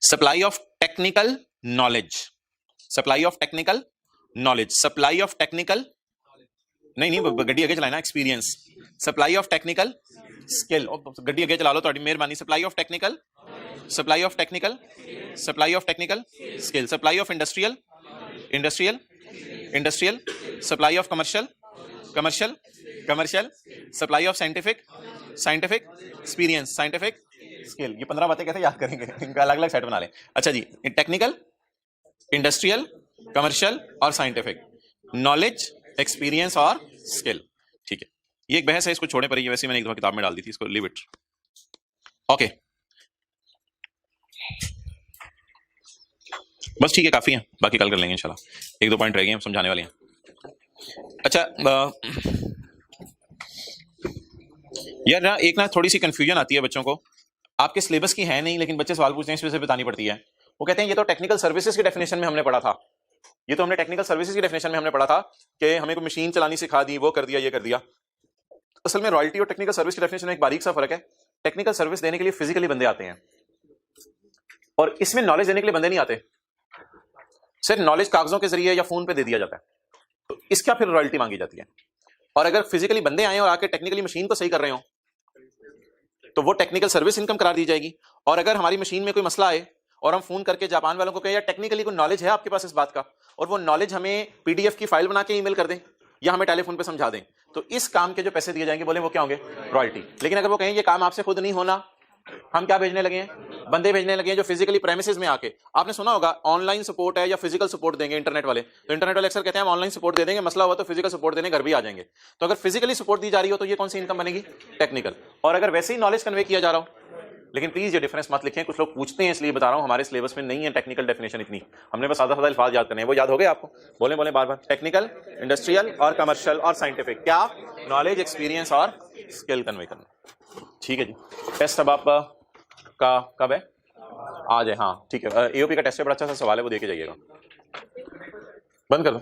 Supply of technical knowledge, supply of technical knowledge, supply of technical नहीं गड्डी आगे चलाना, experience, supply of technical skill, गड्डी आगे चला लो थोड़ी मेहरबानी, supply of technical, supply of technical, supply of technical skill, supply of industrial, industrial, industrial, supply of commercial, commercial, commercial, supply of scientific, scientific experience, scientific skill. ये 15 बातें कैसे याद करेंगे, इनका अलग अलग सेट बना लें। अच्छा जी, टेक्निकल, इंडस्ट्रियल, कमर्शियल और साइंटिफिक, नॉलेज, एक्सपीरियंस और स्किल। ठीक है, ये एक बहस है, इसको छोड़ने पर ही, वैसे मैंने एक दफा किताब में डाल दी थी, इसको लीव इट। ओके बस ठीक है, काफी है, बाकी कल कर लेंगे इंशाल्लाह। एक दो पॉइंट रह गए हैं समझाने वाले हैं। अच्छा यार ना एक ना थोड़ी सी कंफ्यूजन आती है बच्चों को, आपके सिलेबस की है नहीं लेकिन बच्चे सवाल पूछते हैं, इस वजह से बतानी पड़ती है। वो कहते हैं ये तो टेक्निकल सर्विसेज की डेफिनेशन में हमने पढ़ा था, ये तो हमने टेक्निकल सर्विसेज की डेफिनेशन में हमने पढ़ा था कि हमें कोई मशीन चलानी सिखा दी, वो कर दिया, ये कर दिया। असल में रॉयल्टी और टेक्निकल सर्विस की डेफिनेशन में एक बारीक सा फर्क है। टेक्निकल सर्विस देने के लिए फिजिकली बंदे आते हैं और इसमें नॉलेज देने के लिए बंदे नहीं आते, सिर्फ नॉलेज कागजों के जरिए या फोन पे दे दिया जाता है, तो इसका फिर रॉयल्टी मांगी जाती है। और अगर फिजिकली बंदे आए और आके टेक्निकली मशीन को सही कर रहे हो तो वो टेक्निकल सर्विस इनकम करार दी जाएगी। और अगर हमारी मशीन में कोई मसला आए और हम फोन करके जापान वालों को कहें यार टेक्निकली कोई नॉलेज है आपके पास इस बात का, और वो नॉलेज हमें पीडीएफ की फाइल बना के ईमेल कर दें या हमें टेलीफोन पे समझा दें, तो इस काम के जो पैसे दिए जाएंगे बोले वो क्या होंगे, रॉयल्टी। लेकिन अगर वो कहें ये काम आपसे खुद नहीं होना, हम क्या भेजने लगे हैं, बंदे भेजने लगे हैं जो फिजिकली प्रेमिसेस में आके, आपने सुना होगा ऑनलाइन सपोर्ट है या फिजिकल सपोर्ट देंगे इंटरनेट वाले, तो इंटरनेट वाले अक्सर कहते हैं हम ऑनलाइन सपोर्ट दे देंगे, मसला हुआ तो फिजिकल सपोर्ट देने घर भी आ जाएंगे। तो अगर फिजिकली सपोर्ट दी जा रही हो तो ये कौन सी इनकम बनेगी, टेक्निकल। और अगर वैसे ही नॉलेज कन्वे किया जा रहा हो, लेकिन प्लीज ये डिफरेंस मत लिखें, कुछ लोग पूछते हैं इसलिए बता रहा हूं, हमारे सिलेबस में नहीं है टेक्निकल डेफिनेशन इतनी, हमने बस सादा सादा अल्फाज याद करने हैं, वो याद हो गए आपको, बोले बोले बार बार, टेक्निकल, इंडस्ट्रियल और कमर्शियल और साइंटिफिक, क्या नॉलेज, एक्सपीरियंस और स्किल कन्वे करना। ठीक है जी, टेस्ट अब आप का कब है, आज है, हाँ ठीक है। एओपी का टेस्ट है, बड़ा अच्छा सा सवाल है, वो देके जाइएगा। बंद कर दो।